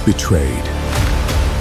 Betrayed.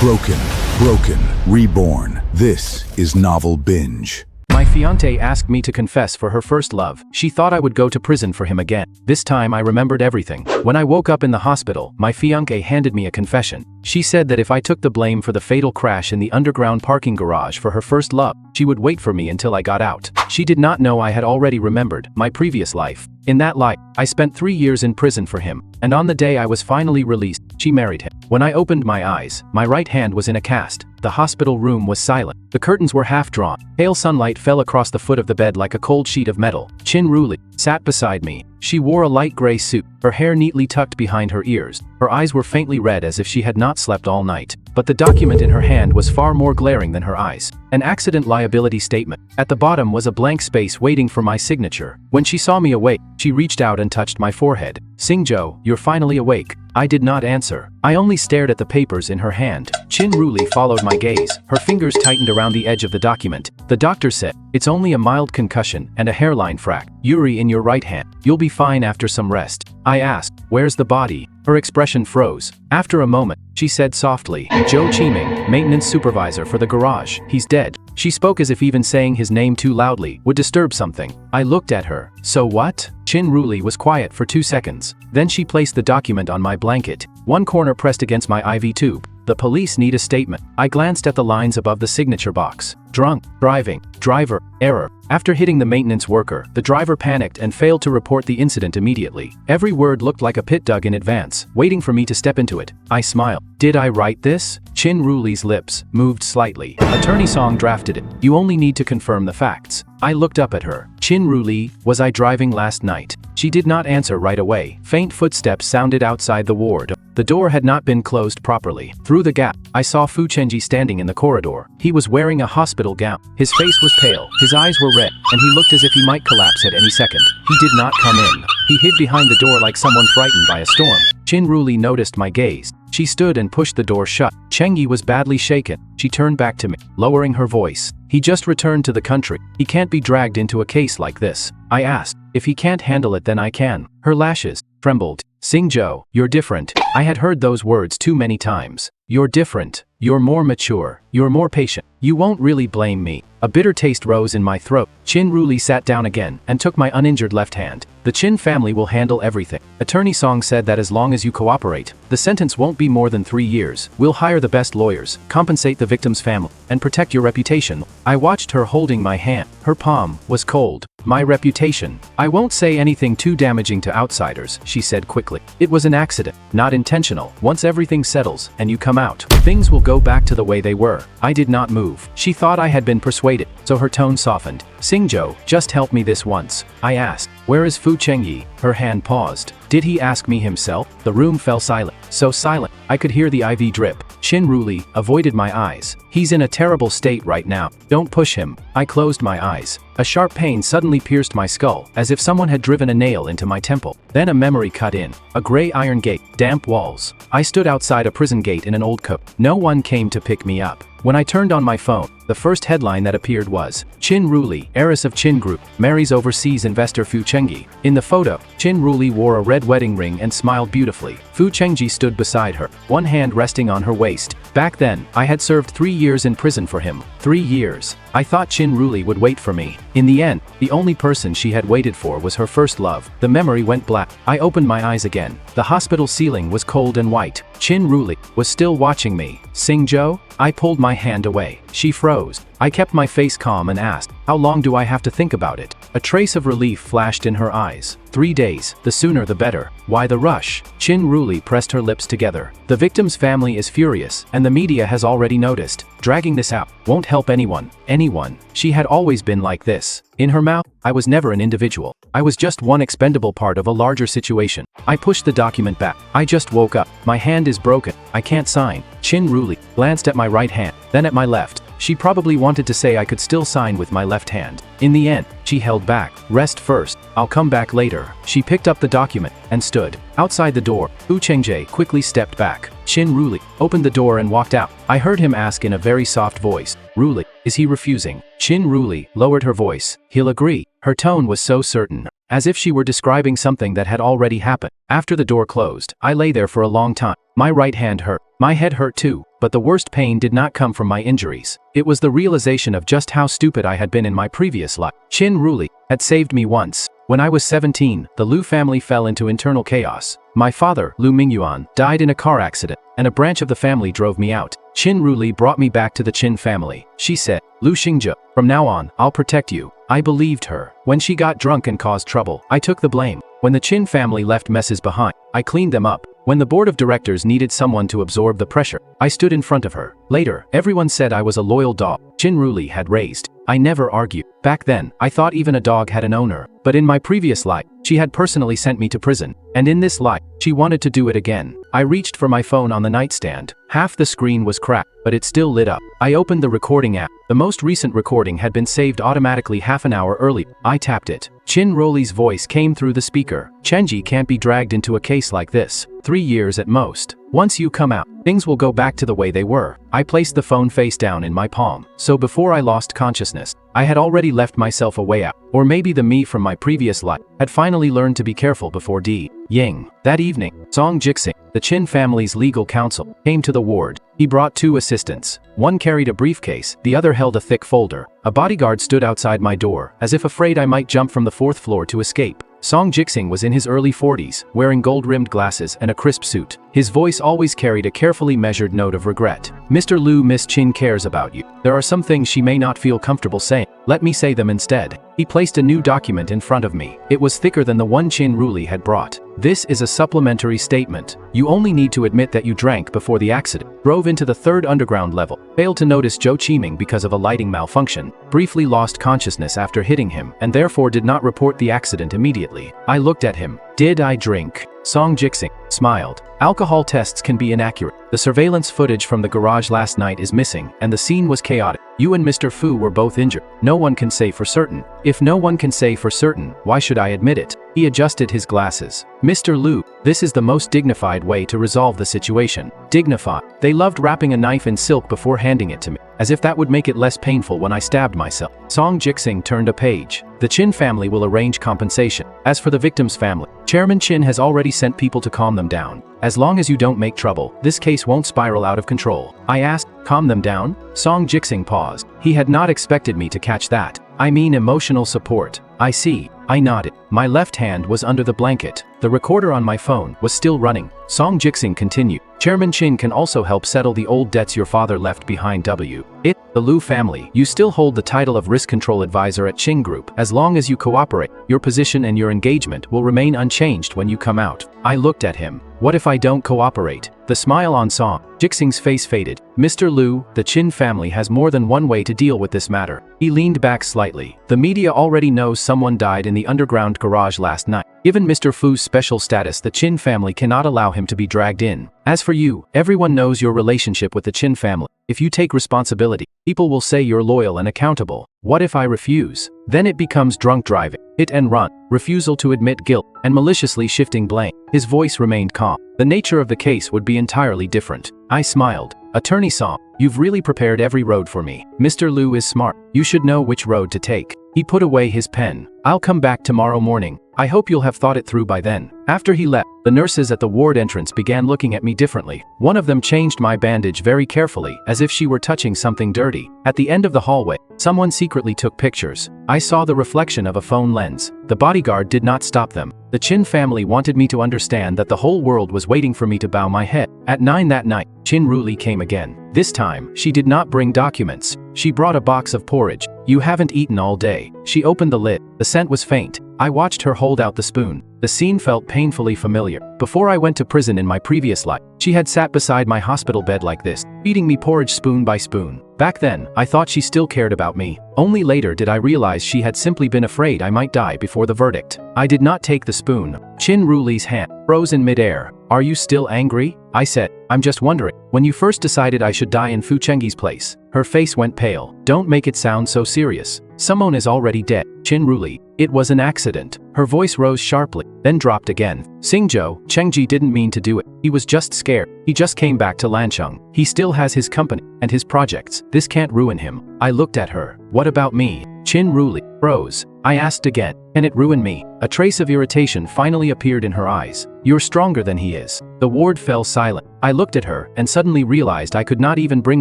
Broken, reborn. This is Novel Binge. My fiancée asked me to confess for her first love. She thought I would go to prison for him again. This time I remembered everything. When I woke up in the hospital, my fiancée handed me a confession. She said that if I took the blame for the fatal crash in the underground parking garage for her first love, she would wait for me until I got out. She did not know I had already remembered my previous life. In that life, I spent 3 years in prison for him, and on the day I was finally released, she married him. When I opened my eyes, my right hand was in a cast. The hospital room was silent. The curtains were half drawn. Pale sunlight fell across the foot of the bed like a cold sheet of metal. Chin Ruli sat beside me. She wore a light gray suit, her hair neatly tucked behind her ears. Her eyes were faintly red as if she had not slept all night. But the document in her hand was far more glaring than her eyes. An accident liability statement. At the bottom was a blank space waiting for my signature. When she saw me awake, she reached out and touched my forehead. "Singjo, you're finally awake." I did not answer. I only stared at the papers in her hand. Chin Ruli followed my gaze. Her fingers tightened around the edge of the document. The doctor said, "It's only a mild concussion and a hairline frac. Yuri in your right hand. You'll be fine after some rest." I asked, "Where's the body?" Her expression froze. After a moment, she said softly, "Joe Chiming, maintenance supervisor for the garage. He's dead." She spoke as if even saying his name too loudly would disturb something. I looked at her. "So what?" Chin Ruli was quiet for 2 seconds. Then she placed the document on my blanket, one corner pressed against my IV tube. "The police need a statement." I glanced at the lines above the signature box. "Drunk, driving, driver, error." After hitting the maintenance worker, the driver panicked and failed to report the incident immediately. Every word looked like a pit dug in advance, waiting for me to step into it. I smiled. "Did I write this?" Chin Ruli's lips moved slightly. "Attorney Song drafted it. You only need to confirm the facts." I looked up at her. "Chin Ruli, was I driving last night?" She did not answer right away. Faint footsteps sounded outside the ward. The door had not been closed properly. Through the gap, I saw Fu Chenji standing in the corridor. He was wearing a hospital gown. His face was pale, his eyes were red, and he looked as if he might collapse at any second. He did not come in. He hid behind the door like someone frightened by a storm. Chin Ruli noticed my gaze. She stood and pushed the door shut. Chengi was badly shaken. She turned back to me, lowering her voice. "He just returned to the country. He can't be dragged into a case like this." I asked, "If he can't handle it, then I can." Her lashes trembled. "Singjo, you're different." I had heard those words too many times. "You're different. You're more mature. You're more patient. You won't really blame me." A bitter taste rose in my throat. Chin Ruli sat down again and took my uninjured left hand. "The Chin family will handle everything. Attorney Song said that as long as you cooperate, the sentence won't be more than 3 years. We'll hire the best lawyers, compensate the victim's family, and protect your reputation." I watched her holding my hand. Her palm was cold. "My reputation. I won't say anything too damaging to outsiders," she said quickly. "It was an accident, not intentional. Once everything settles and you come out, things will go back to the way they were." I did not move. She thought I had been persuaded, so her tone softened. "Singjo, just help me this once." I asked, "Where is Fu Chengyi?" Her hand paused. Did he ask me himself? The room fell silent. So silent, I could hear the IV drip. Chin Ruli avoided my eyes. "He's in a terrible state right now. Don't push him." I closed my eyes. A sharp pain suddenly pierced my skull, as if someone had driven a nail into my temple. Then a memory cut in. A gray iron gate, damp walls. I stood outside a prison gate in an old coat. No one came to pick me up. When I turned on my phone, the first headline that appeared was, "Chin Ruli, heiress of Chin Group, marries overseas investor Fu Chengyi." In the photo, Chin Ruli wore a red wedding ring and smiled beautifully. Fu Chengyi stood beside her, one hand resting on her waist. Back then, I had served 3 years in prison for him. 3 years. I thought Chin Ruli would wait for me. In the end, the only person she had waited for was her first love. The memory went black. I opened my eyes again. The hospital ceiling was cold and white. Chin Ruli was still watching me. "Singjo?" I pulled my hand away. She froze. I kept my face calm and asked, "How long do I have to think about it?" A trace of relief flashed in her eyes. 3 days, the sooner the better. Why the rush? Chin Ruli pressed her lips together. "The victim's family is furious, and the media has already noticed. Dragging this out won't help anyone. Anyone. She had always been like this. In her mouth, I was never an individual. I was just one expendable part of a larger situation." I pushed the document back. "I just woke up. My hand is broken. I can't sign." Chin Ruli glanced at my right hand, then at my left. She probably wanted to say I could still sign with my left hand. In the end, she held back. "Rest first. I'll come back later." She picked up the document and stood. Outside the door, Fu Chengji quickly stepped back. Chin Ruli opened the door and walked out. I heard him ask in a very soft voice, "Ruli, is he refusing?" Chin Ruli lowered her voice. "He'll agree." Her tone was so certain. as if she were describing something that had already happened. After the door closed, I lay there for a long time. My right hand hurt. My head hurt too, but the worst pain did not come from my injuries. It was the realization of just how stupid I had been in my previous life. Chin Ruli had saved me once. When I was 17, the Liu family fell into internal chaos. My father, Liu Mingyuan, died in a car accident, and a branch of the family drove me out. Chin Ruli brought me back to the Chin family. She said, "Liu Xingzhe, from now on, I'll protect you." I believed her. When she got drunk and caused trouble, I took the blame. When the Chin family left messes behind, I cleaned them up. When the board of directors needed someone to absorb the pressure, I stood in front of her. Later, everyone said I was a loyal dog Chin Ruli had raised. I never argued. Back then, I thought even a dog had an owner. But in my previous life, she had personally sent me to prison. And in this life, she wanted to do it again. I reached for my phone on the nightstand. Half the screen was cracked, but it still lit up. I opened the recording app. The most recent recording had been saved automatically half an hour earlier. I tapped it. Chin Ruli's voice came through the speaker. "Chenji can't be dragged into a case like this. 3 years at most. Once you come out, things will go back to the way they were." I placed the phone face down in my palm. So before I lost consciousness, I had already left myself a way out. Or maybe the me from my previous life had finally learned to be careful before Ying. That evening, Song Jixing, the Chin family's legal counsel, came to the ward. He brought 2 assistants. One carried a briefcase, the other held a thick folder. A bodyguard stood outside my door, as if afraid I might jump from the 4th floor to escape. Song Jixing was in his early 40s, wearing gold-rimmed glasses and a crisp suit. His voice always carried a carefully measured note of regret. "Mr. Liu, Miss Chin cares about you. There are some things she may not feel comfortable saying. Let me say them instead." He placed a new document in front of me. It was thicker than the one Chin Ruli had brought. "This is a supplementary statement. You only need to admit that you drank before the accident, drove into the 3rd underground level, failed to notice Zhou Qiming because of a lighting malfunction, briefly lost consciousness after hitting him, and therefore did not report the accident immediately." I looked at him. "Did I drink?" Song Jixing smiled. "Alcohol tests can be inaccurate. The surveillance footage from the garage last night is missing, and the scene was chaotic. You and Mr. Fu were both injured. No one can say for certain. If no one can say for certain, why should I admit it?" He adjusted his glasses. "Mr. Liu, this is the most dignified way to resolve the situation." Dignified. They loved wrapping a knife in silk before handing it to me, as if that would make it less painful when I stabbed myself. Song Jixing turned a page. "The Chin family will arrange compensation. As for the victim's family, Chairman Chin has already sent people to calm them down. As long as you don't make trouble, this case won't spiral out of control." I asked, "Calm them down?" Song Jixing paused. He had not expected me to catch that. "I mean emotional support." "I see." I nodded. My left hand was under the blanket. The recorder on my phone was still running. Song Jixing continued. "Chairman Chin can also help settle the old debts your father left behind. The Liu family. You still hold the title of risk control advisor at Qing Group. As long as you cooperate, your position and your engagement will remain unchanged when you come out." I looked at him. "What if I don't cooperate?" The smile on Song Jixing's face faded. "Mr. Liu, the Chin family has more than one way to deal with this matter." He leaned back slightly. "The media already knows someone died in the underground garage last night. Given Mr. Fu's special status, the Chin family cannot allow him to be dragged in. As for you, everyone knows your relationship with the Chin family. If you take responsibility, people will say you're loyal and accountable. What if I refuse? Then it becomes drunk driving, hit and run, refusal to admit guilt, and maliciously shifting blame." His voice remained calm. "The nature of the case would be entirely different." I smiled. "Attorney Song, you've really prepared every road for me. Mr. Liu is smart. You should know which road to take." He put away his pen. "I'll come back tomorrow morning. I hope you'll have thought it through by then." After he left, the nurses at the ward entrance began looking at me differently. One of them changed my bandage very carefully, as if she were touching something dirty. At the end of the hallway, someone secretly took pictures. I saw the reflection of a phone lens. The bodyguard did not stop them. The Chin family wanted me to understand that the whole world was waiting for me to bow my head. At 9 that night, Chin Ruli came again. This time, she did not bring documents. She brought a box of porridge. "You haven't eaten all day." She opened the lid. The scent was faint. I watched her hold out the spoon. The scene felt painfully familiar. Before I went to prison in my previous life, she had sat beside my hospital bed like this, feeding me porridge spoon by spoon. Back then, I thought she still cared about me. Only later did I realize she had simply been afraid I might die before the verdict. I did not take the spoon. Chin Ruli's hand froze in midair. "Are you still angry?" I said. "I'm just wondering, when you first decided I should die in Fu Chengyi's place." Her face went pale. "Don't make it sound so serious." Someone is already dead. Chin Ruli. It was an accident. Her voice rose sharply, then dropped again. Xingzhou, Chengji didn't mean to do it. He was just scared. He just came back to Lancheng. He still has his company and his projects. This can't ruin him. I looked at her. What about me? Chin Ruli froze. I asked again. Can it ruin me? A trace of irritation finally appeared in her eyes. You're stronger than he is. The ward fell silent. I looked at her and suddenly realized I could not even bring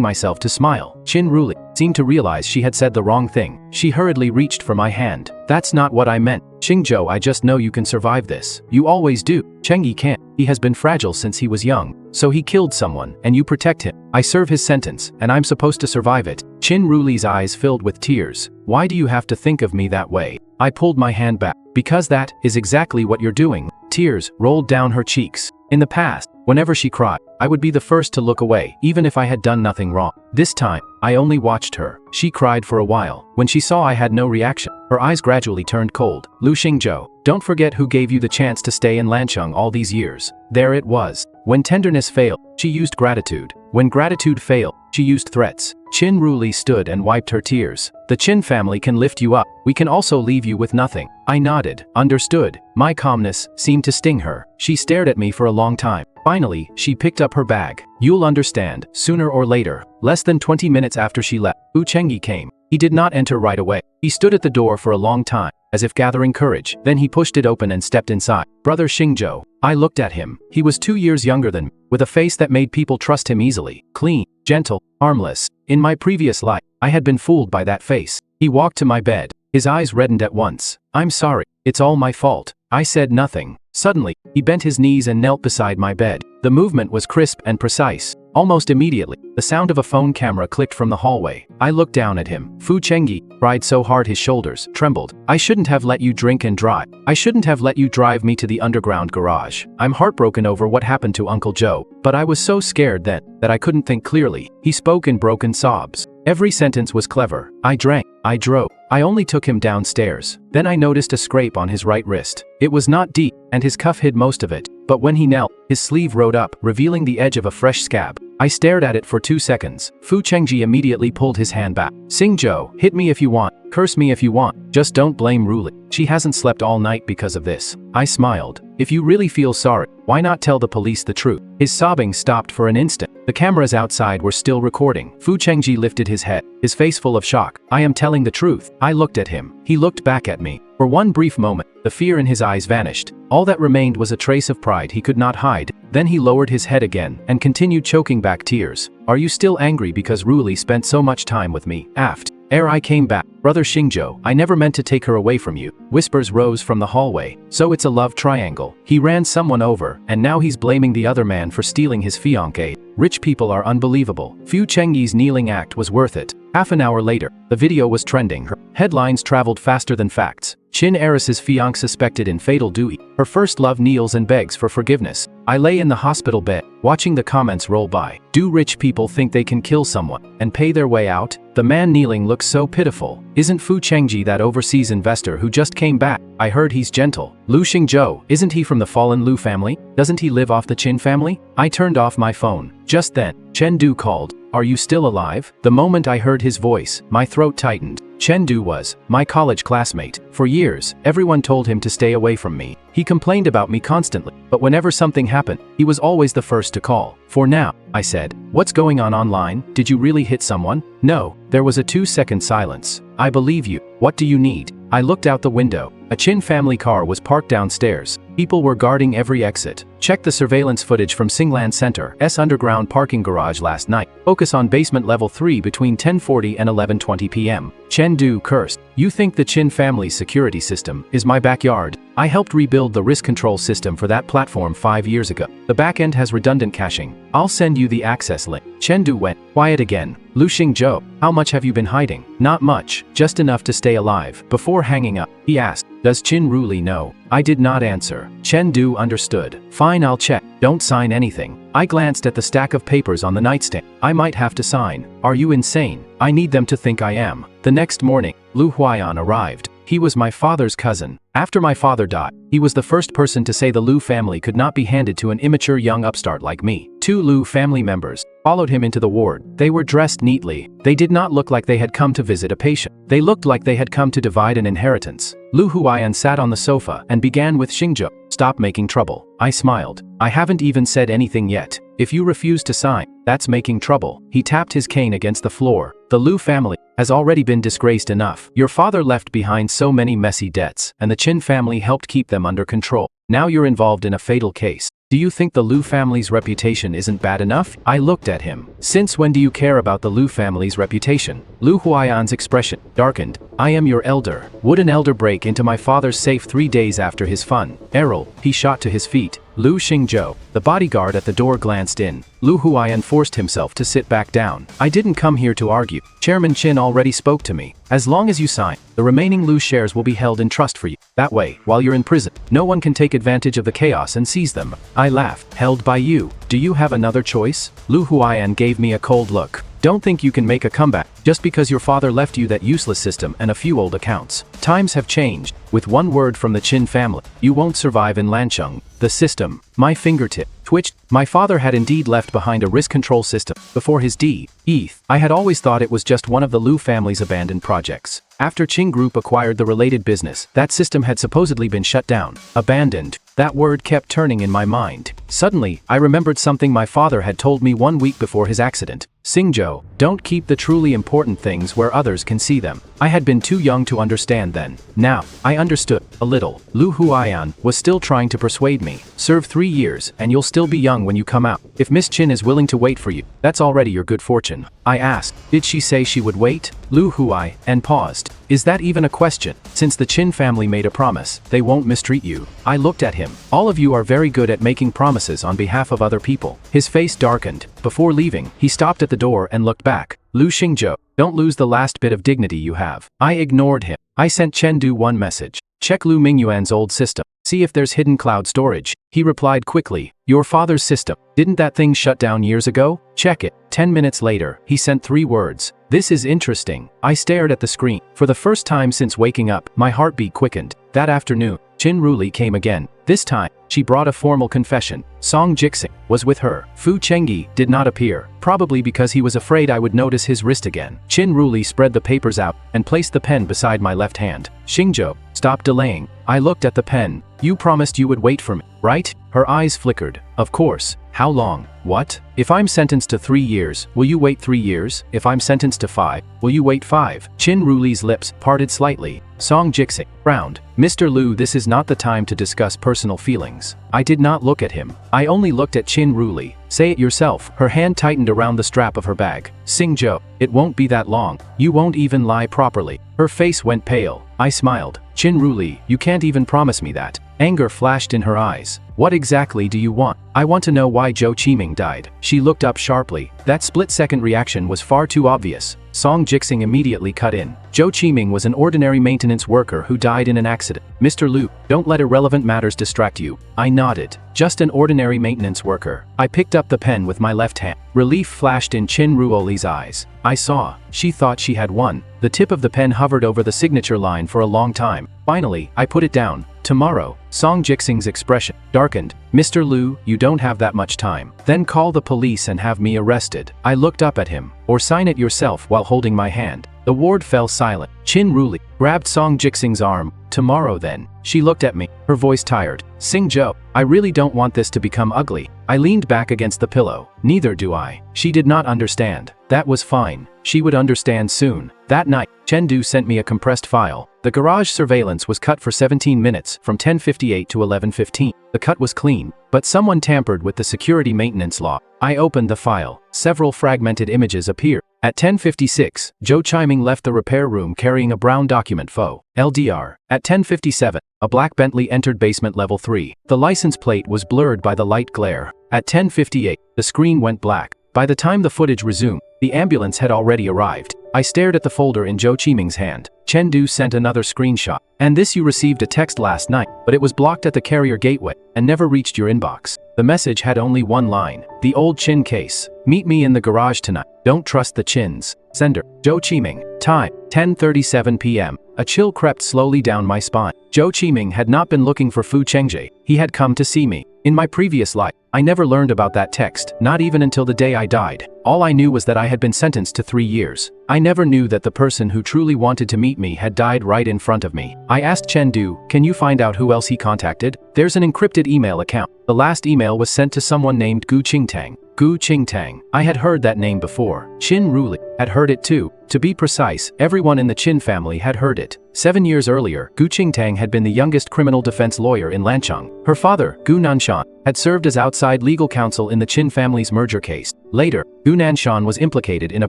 myself to smile. Chin Ruli seemed to realize she had said the wrong thing. She hurriedly reached for my hand. That's not what I meant. Xingzhou, I just know you can survive this. You always do. Chengyi can't. He has been fragile since he was young. So he killed someone, and you protect him. I serve his sentence, and I'm supposed to survive it. Chin Ruli's eyes filled with tears. Why do you have to think of me that way? I pulled my hand back. Because that is exactly what you're doing. Tears rolled down her cheeks. In the past, whenever she cried, I would be the first to look away, even if I had done nothing wrong. This time, I only watched her. She cried for a while. When she saw I had no reaction, her eyes gradually turned cold. Lu Xingzhou, don't forget who gave you the chance to stay in Lancheng all these years. There it was. When tenderness failed, she used gratitude. When gratitude failed, she used threats. Chin Ruli stood and wiped her tears. The Chin family can lift you up. We can also leave you with nothing. I nodded. Understood. My calmness seemed to sting her. She stared at me for a long time. Finally, she picked up her bag. You'll understand, sooner or later. Less than 20 minutes after she left, Wu Chengyi came. He did not enter right away. He stood at the door for a long time, as if gathering courage. Then he pushed it open and stepped inside. Brother Xingzhou. I looked at him. He was 2 years younger than me, with a face that made people trust him easily. Clean, gentle, harmless. In my previous life, I had been fooled by that face. He walked to my bed. His eyes reddened at once. I'm sorry. It's all my fault. I said nothing. Suddenly, he bent his knees and knelt beside my bed. The movement was crisp and precise. Almost immediately, the sound of a phone camera clicked from the hallway. I looked down at him. Fu Chengyi cried so hard his shoulders trembled. I shouldn't have let you drink and drive. I shouldn't have let you drive me to the underground garage. I'm heartbroken over what happened to Uncle Joe, but I was so scared then that I couldn't think clearly. He spoke in broken sobs. Every sentence was clever. I drank. I drove. I only took him downstairs. Then I noticed a scrape on his right wrist. It was not deep, and his cuff hid most of it. But when he knelt, his sleeve rode up, revealing the edge of a fresh scab. I stared at it for 2 seconds. Fu Chengji immediately pulled his hand back. Xingzhou, hit me if you want. Curse me if you want. Just don't blame Ruli. She hasn't slept all night because of this. I smiled. If you really feel sorry, why not tell the police the truth? His sobbing stopped for an instant. The cameras outside were still recording. Fu Chengji lifted his head, his face full of shock. I am telling the truth. I looked at him. He looked back at me. For one brief moment, the fear in his eyes vanished. All that remained was a trace of pride he could not hide. Then he lowered his head again and continued choking back tears. Are you still angry because Ruli spent so much time with me? Aft. Ere I came back, Brother Xingzhou, I never meant to take her away from you. Whispers rose from the hallway. So it's a love triangle. He ran someone over, and now he's blaming the other man for stealing his fiancée. Rich people are unbelievable. Fu Chengyi's kneeling act was worth it. Half an hour later, the video was trending. Her headlines traveled faster than facts. Qin heiress's fiancé suspected in fatal duty. Her first love kneels and begs for forgiveness. I lay in the hospital bed, watching the comments roll by. Do rich people think they can kill someone and pay their way out? The man kneeling looks so pitiful. Isn't Fu Chengji that overseas investor who just came back? I heard he's gentle. Lu Xingzhou, isn't he from the fallen Lu family? Doesn't he live off the Qin family? I turned off my phone. Just then, Chen Du called. Are you still alive? The moment I heard his voice, my throat tightened. Chen Du was my college classmate. For years, everyone told him to stay away from me. He complained about me constantly, but whenever something happened, he was always the first to call. For now, I said. What's going on online? Did you really hit someone? No. There was a 2-second silence. I believe you. What do you need? I looked out the window. A Qin family car was parked downstairs. People were guarding every exit. Check the surveillance footage from Singlan Center's underground parking garage last night. Focus on basement level 3 between 10:40 and 11:20 p.m. Chen Du cursed. You think the Qin family's security system is my backyard? I helped rebuild the risk control system for that platform 5 years ago. The backend has redundant caching. I'll send you the access link. Chen Du went quiet again. Lu Xingzhou, how much have you been hiding? Not much, just enough to stay alive. Before hanging up, he asked, does Qin Ruli know? I did not answer. Chen Du understood. Fine, I'll check. Don't sign anything. I glanced at the stack of papers on the nightstand. I might have to sign. Are you insane? I need them to think I am. The next morning, Lu Huaiyan arrived. He was my father's cousin. After my father died, he was the first person to say the Liu family could not be handed to an immature young upstart like me. 2 Liu family members followed him into the ward. They were dressed neatly. They did not look like they had come to visit a patient. They looked like they had come to divide an inheritance. Liu Huaiyan sat on the sofa and began with Xingzhou. Stop making trouble. I smiled. I haven't even said anything yet. If you refuse to sign, that's making trouble. He tapped his cane against the floor. The Liu family has already been disgraced enough. Your father left behind so many messy debts, and the Qin family helped keep them under control. Now you're involved in a fatal case. Do you think the Liu family's reputation isn't bad enough? I looked at him. Since when do you care about the Liu family's reputation? Liu Huaiyan's expression darkened. I am your elder. Would an elder break into my father's safe 3 days after his fun? Errol, he shot to his feet. Liu Xingzhou. The bodyguard at the door glanced in. Liu Huaiyan forced himself to sit back down. I didn't come here to argue. Chairman Qin already spoke to me. As long as you sign, the remaining Liu shares will be held in trust for you. That way, while you're in prison, no one can take advantage of the chaos and seize them. I laughed. Held by you. Do you have another choice? Liu Huaiyan gave me a cold look. Don't think you can make a comeback just because your father left you that useless system and a few old accounts. Times have changed. With one word from the Qin family, you won't survive in Lancheng. The system. My fingertip twitched. My father had indeed left behind a risk control system before his death. I had always thought it was just one of the Liu family's abandoned projects. After Qing Group acquired the related business, that system had supposedly been shut down. Abandoned. That word kept turning in my mind. Suddenly, I remembered something my father had told me 1 week before his accident. Xingzhou, don't keep the truly important things where others can see them. I had been too young to understand then. Now, I understood, a little. Liu Huaiyan was still trying to persuade me. Serve 3 years, and you'll still be young when you come out. If Miss Qin is willing to wait for you, that's already your good fortune. I asked, did she say she would wait? Liu Huaiyan paused. Is that even a question? Since the Qin family made a promise, they won't mistreat you. I looked at him. All of you are very good at making promises on behalf of other people. His face darkened. Before leaving, he stopped at the door and looked back. Liu Xingzhou, don't lose the last bit of dignity you have. I ignored him. I sent Chengdu one message. Check Liu Mingyuan's old system. See if there's hidden cloud storage. He replied quickly. Your father's system. Didn't that thing shut down years ago? Check it. 10 minutes later, he sent 3 words. This is interesting. I stared at the screen. For the first time since waking up, my heartbeat quickened. That afternoon, Qin Ruli came again. This time, she brought a formal confession. Song Jixing was with her. Fu Chengyi did not appear, probably because he was afraid I would notice his wrist again. Qin Ruli spread the papers out and placed the pen beside my left hand. Xingzhou, stop delaying. I looked at the pen. You promised you would wait for me, right? Her eyes flickered. Of course. How long? What? If I'm sentenced to 3 years, will you wait 3 years? If I'm sentenced to 5, will you wait 5? Qin Ruli's lips parted slightly. Song Jixing frowned. Mr. Liu, this is not the time to discuss personal feelings. I did not look at him. I only looked at Qin Ruli. Say it yourself. Her hand tightened around the strap of her bag. Xingzhou, it won't be that long. You won't even lie properly. Her face went pale. I smiled. Qin Ruli, you can't even promise me that. Anger flashed in her eyes. What exactly do you want? I want to know why Zhou Qiming died. She looked up sharply. That split-second reaction was far too obvious. Song Jixing immediately cut in. Zhou Qiming was an ordinary maintenance worker who died in an accident. Mr. Liu, don't let irrelevant matters distract you. I nodded. Just an ordinary maintenance worker. I picked up the pen with my left hand. Relief flashed in Qin Ruoli's eyes. I saw. She thought she had won. The tip of the pen hovered over the signature line for a long time. Finally, I put it down. Tomorrow. Song Jixing's expression darkened. Mr. Liu, you don't have that much time. Then call the police and have me arrested. I looked up at him. Or sign it yourself while holding my hand. The ward fell silent. Qin Ruli grabbed Song Jixing's arm. Tomorrow then. She looked at me, her voice tired. Xingzhou, I really don't want this to become ugly. I leaned back against the pillow. Neither do I. She did not understand. That was fine. She would understand soon. That night, Chengdu sent me a compressed file. The garage surveillance was cut for 17 minutes, from 10:58 to 11:15. The cut was clean, but someone tampered with the security maintenance law. I opened the file. Several fragmented images appeared. At 10:56, Zhou Qiming left the repair room carrying a brown document faux LDR. At 10:57, a black Bentley entered basement level 3. The license plate was blurred by the light glare. At 10:58, the screen went black. By the time the footage resumed, the ambulance had already arrived. I stared at the folder in Zhou Qiming's hand. Chengdu sent another screenshot. And this: you received a text last night, but it was blocked at the carrier gateway and never reached your inbox. The message had only one line. The old Qin case. Meet me in the garage tonight. Don't trust the Qins. Sender: Zhou Qiming. Time: 10:37 p.m. A chill crept slowly down my spine. Zhou Qiming had not been looking for Fu Chengji. He had come to see me. In my previous life, I never learned about that text, not even until the day I died. All I knew was that I had been sentenced to 3 years. I never knew that the person who truly wanted to meet me had died right in front of me. I asked Chengdu, can you find out who else he contacted? There's an encrypted email account. The last email was sent to someone named Gu Qingtang. Gu Qingtang. I had heard that name before. Qin Ruli had heard it too. To be precise, everyone in the Qin family had heard it. 7 years earlier, Gu Qingtang had been the youngest criminal defense lawyer in Lancheng. Her father, Gu Nanshan, had served as outside legal counsel in the Qin family's merger case. Later, Gu Nanshan was implicated in a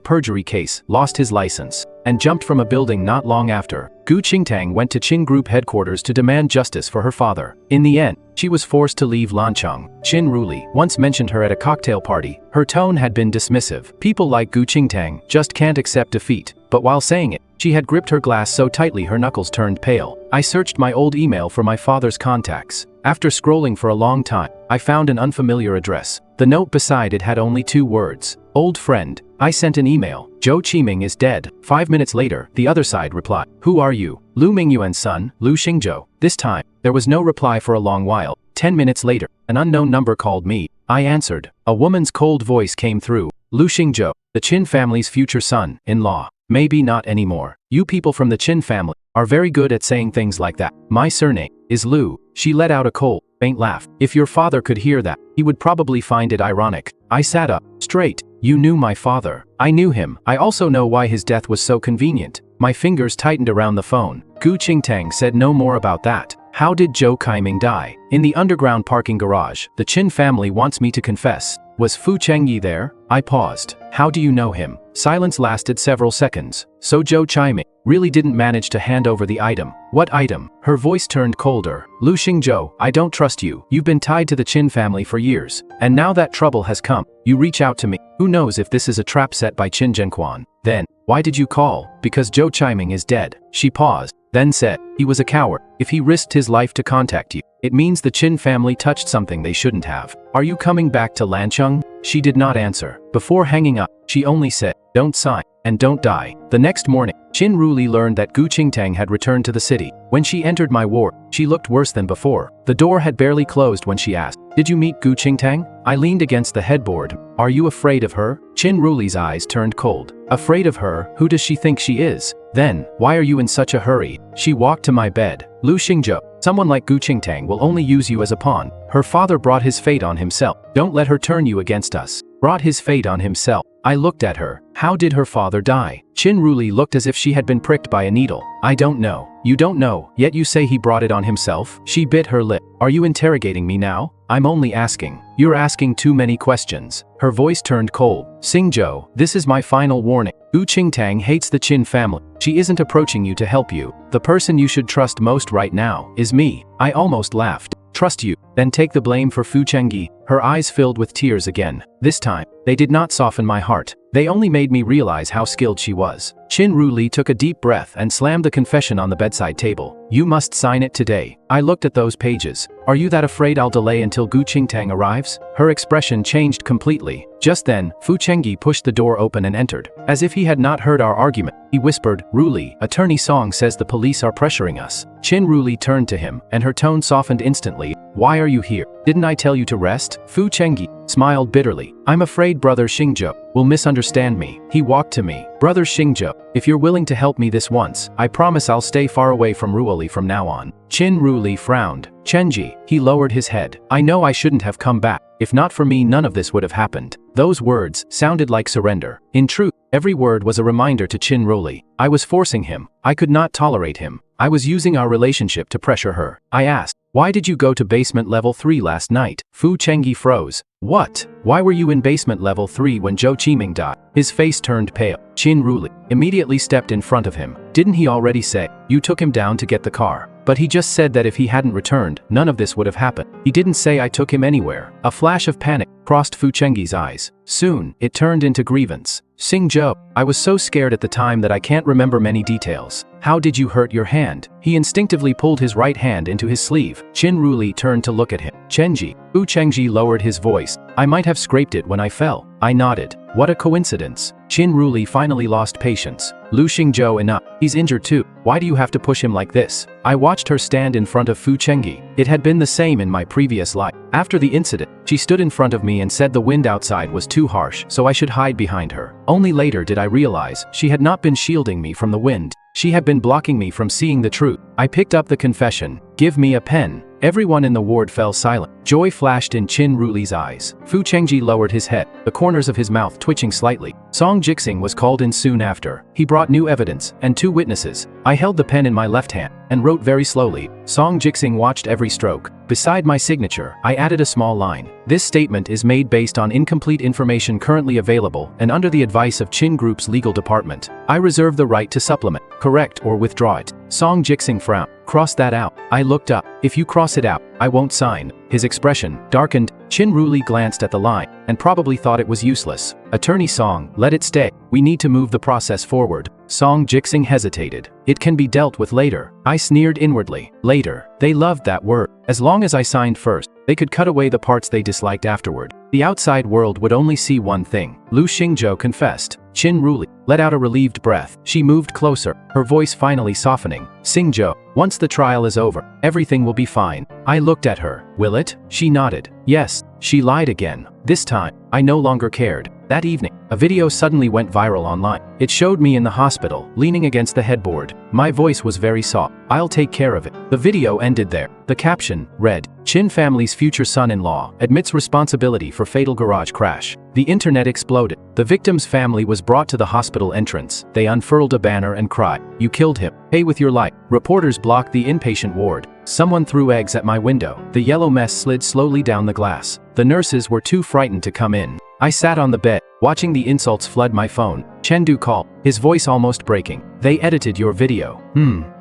perjury case, lost his license, and jumped from a building not long after. Gu Qingtang went to Qin Group headquarters to demand justice for her father. In the end, she was forced to leave Lancheng. Qin Ruli once mentioned her at a cocktail party. Her tone had been dismissive. People like Gu Qingtang just can't accept defeat. But while saying it, she had gripped her glass so tightly her knuckles turned pale. I searched my old email for my father's contacts. After scrolling for a long time, I found an unfamiliar address. The note beside it had only 2 words. Old friend. I sent an email. Zhou Qiming is dead. 5 minutes later, the other side replied. Who are you? Lu Mingyuan's son, Lu Xingzhou. This time, there was no reply for a long while. 10 minutes later, an unknown number called me. I answered. A woman's cold voice came through. Lu Xingzhou, the Qin family's future son-in-law. Maybe not anymore. You people from the Qin family are very good at saying things like that. My surname is Lu. She let out a cold, faint laugh. If your father could hear that, he would probably find it ironic. I sat up straight. You knew my father. I knew him. I also know why his death was so convenient. My fingers tightened around the phone. Gu Qingtang said no more about that. How did Zhou Qiming die? In the underground parking garage. The Qin family wants me to confess. Was Fu Chengyi there? I paused. How do you know him? Silence lasted several seconds. So Zhou Qiming really didn't manage to hand over the item. What item? Her voice turned colder. Lu Xingzhou, I don't trust you. You've been tied to the Qin family for years. And now that trouble has come, you reach out to me. Who knows if this is a trap set by Qin Zhenquan? Then, why did you call? Because Zhou Qiming is dead. She paused, then said, he was a coward. If he risked his life to contact you, it means the Qin family touched something they shouldn't have. Are you coming back to Lancheng? She did not answer. Before hanging up, she only said, don't sign, and don't die. The next morning, Qin Ruli learned that Gu Qingtang had returned to the city. When she entered my ward, she looked worse than before. The door had barely closed when she asked, did you meet Gu Qingtang? I leaned against the headboard. Are you afraid of her? Qin Ruli's eyes turned cold. Afraid of her? Who does she think she is? Then, why are you in such a hurry? She walked to my bed. Lu Xingzhou, someone like Gu Qingtang will only use you as a pawn. Her father brought his fate on himself. Don't let her turn you against us. Brought his fate on himself. I looked at her. How did her father die? Qin Ruli looked as if she had been pricked by a needle. I don't know. You don't know, yet you say he brought it on himself? She bit her lip. Are you interrogating me now? I'm only asking. You're asking too many questions. Her voice turned cold. Xingzhou, this is my final warning. Gu Qingtang hates the Qin family. She isn't approaching you to help you. The person you should trust most right now is me. I almost laughed. Trust you, then take the blame for Fu Chengyi. Her eyes filled with tears again. This time, they did not soften my heart. They only made me realize how skilled she was. Qin Ruli took a deep breath and slammed the confession on the bedside table. You must sign it today. I looked at those pages. Are you that afraid I'll delay until Gu Qingtang arrives? Her expression changed completely. Just then, Fu Chengyi pushed the door open and entered. As if he had not heard our argument, he whispered, Ruli, Attorney Song says the police are pressuring us. Qin Ruli turned to him, and her tone softened instantly. Why are you here? Didn't I tell you to rest? Fu Chengyi smiled bitterly. I'm afraid Brother Xingzhou will misunderstand me. He walked to me. Brother Xingzhou, if you're willing to help me this once, I promise I'll stay far away from Ruoli from now on. Qin Ruli frowned. Chenji, he lowered his head. I know I shouldn't have come back. If not for me, none of this would have happened. Those words sounded like surrender. In truth, every word was a reminder to Qin Ruli. I was forcing him. I could not tolerate him. I was using our relationship to pressure her. I asked, why did you go to basement level 3 last night? Fu Chengyi froze. What? Why were you in basement level 3 when Zhou Qiming died? His face turned pale. Qin Ruli immediately stepped in front of him. Didn't he already say, you took him down to get the car? But he just said that if he hadn't returned, none of this would have happened. He didn't say I took him anywhere. A flash of panic crossed Fu Chengyi's eyes. Soon, it turned into grievance. Xingzhou. I was so scared at the time that I can't remember many details. How did you hurt your hand? He instinctively pulled his right hand into his sleeve. Qin Ruli turned to look at him. Chenji. Wu Chengji lowered his voice. I might have scraped it when I fell. I nodded. What a coincidence. Qin Ruli finally lost patience. Lu Xingzhou, enough. He's injured too. Why do you have to push him like this? I watched her stand in front of Fu Chengyi. It had been the same in my previous life. After the incident, she stood in front of me and said the wind outside was too harsh, so I should hide behind her. Only later did I realize she had not been shielding me from the wind. She had been blocking me from seeing the truth. I picked up the confession. Give me a pen. Everyone in the ward fell silent. Joy flashed in Qin Ruli's eyes. Fu Chengji lowered his head, the corners of his mouth twitching slightly. Song Jixing was called in soon after. He brought new evidence and 2 witnesses. I held the pen in my left hand and wrote very slowly. Song Jixing watched every stroke. Beside my signature, I added a small line. This statement is made based on incomplete information currently available and under the advice of Qin Group's legal department. I reserve the right to supplement, correct, or withdraw it. Song Jixing frowned. Cross that out. I looked up. If you cross it out, I won't sign. His expression darkened. Qin Ruli glanced at the line and probably thought it was useless. Attorney Song, let it stay. We need to move the process forward. Song Jixing hesitated. It can be dealt with later. I sneered inwardly. Later. They loved that word. As long as I signed first, they could cut away the parts they disliked afterward. The outside world would only see one thing. Lu Xingzhou confessed. Qin Ruli let out a relieved breath. She moved closer, her voice finally softening. Xingzhou, once the trial is over, everything will be fine. I looked at her. Will it? She nodded. Yes. She lied again. This time, I no longer cared. That evening, a video suddenly went viral online. It showed me in the hospital, leaning against the headboard. My voice was very soft. I'll take care of it. The video ended there. The caption read, Qin family's future son-in-law admits responsibility for fatal garage crash. The internet exploded. The victim's family was brought to the hospital entrance. They unfurled a banner and cried, "You killed him. Pay with your life." Reporters blocked the inpatient ward. Someone threw eggs at my window. The yellow mess slid slowly down the glass. The nurses were too frightened to come in. I sat on the bed, watching the insults flood my phone. Chengdu called, his voice almost breaking. They edited your video.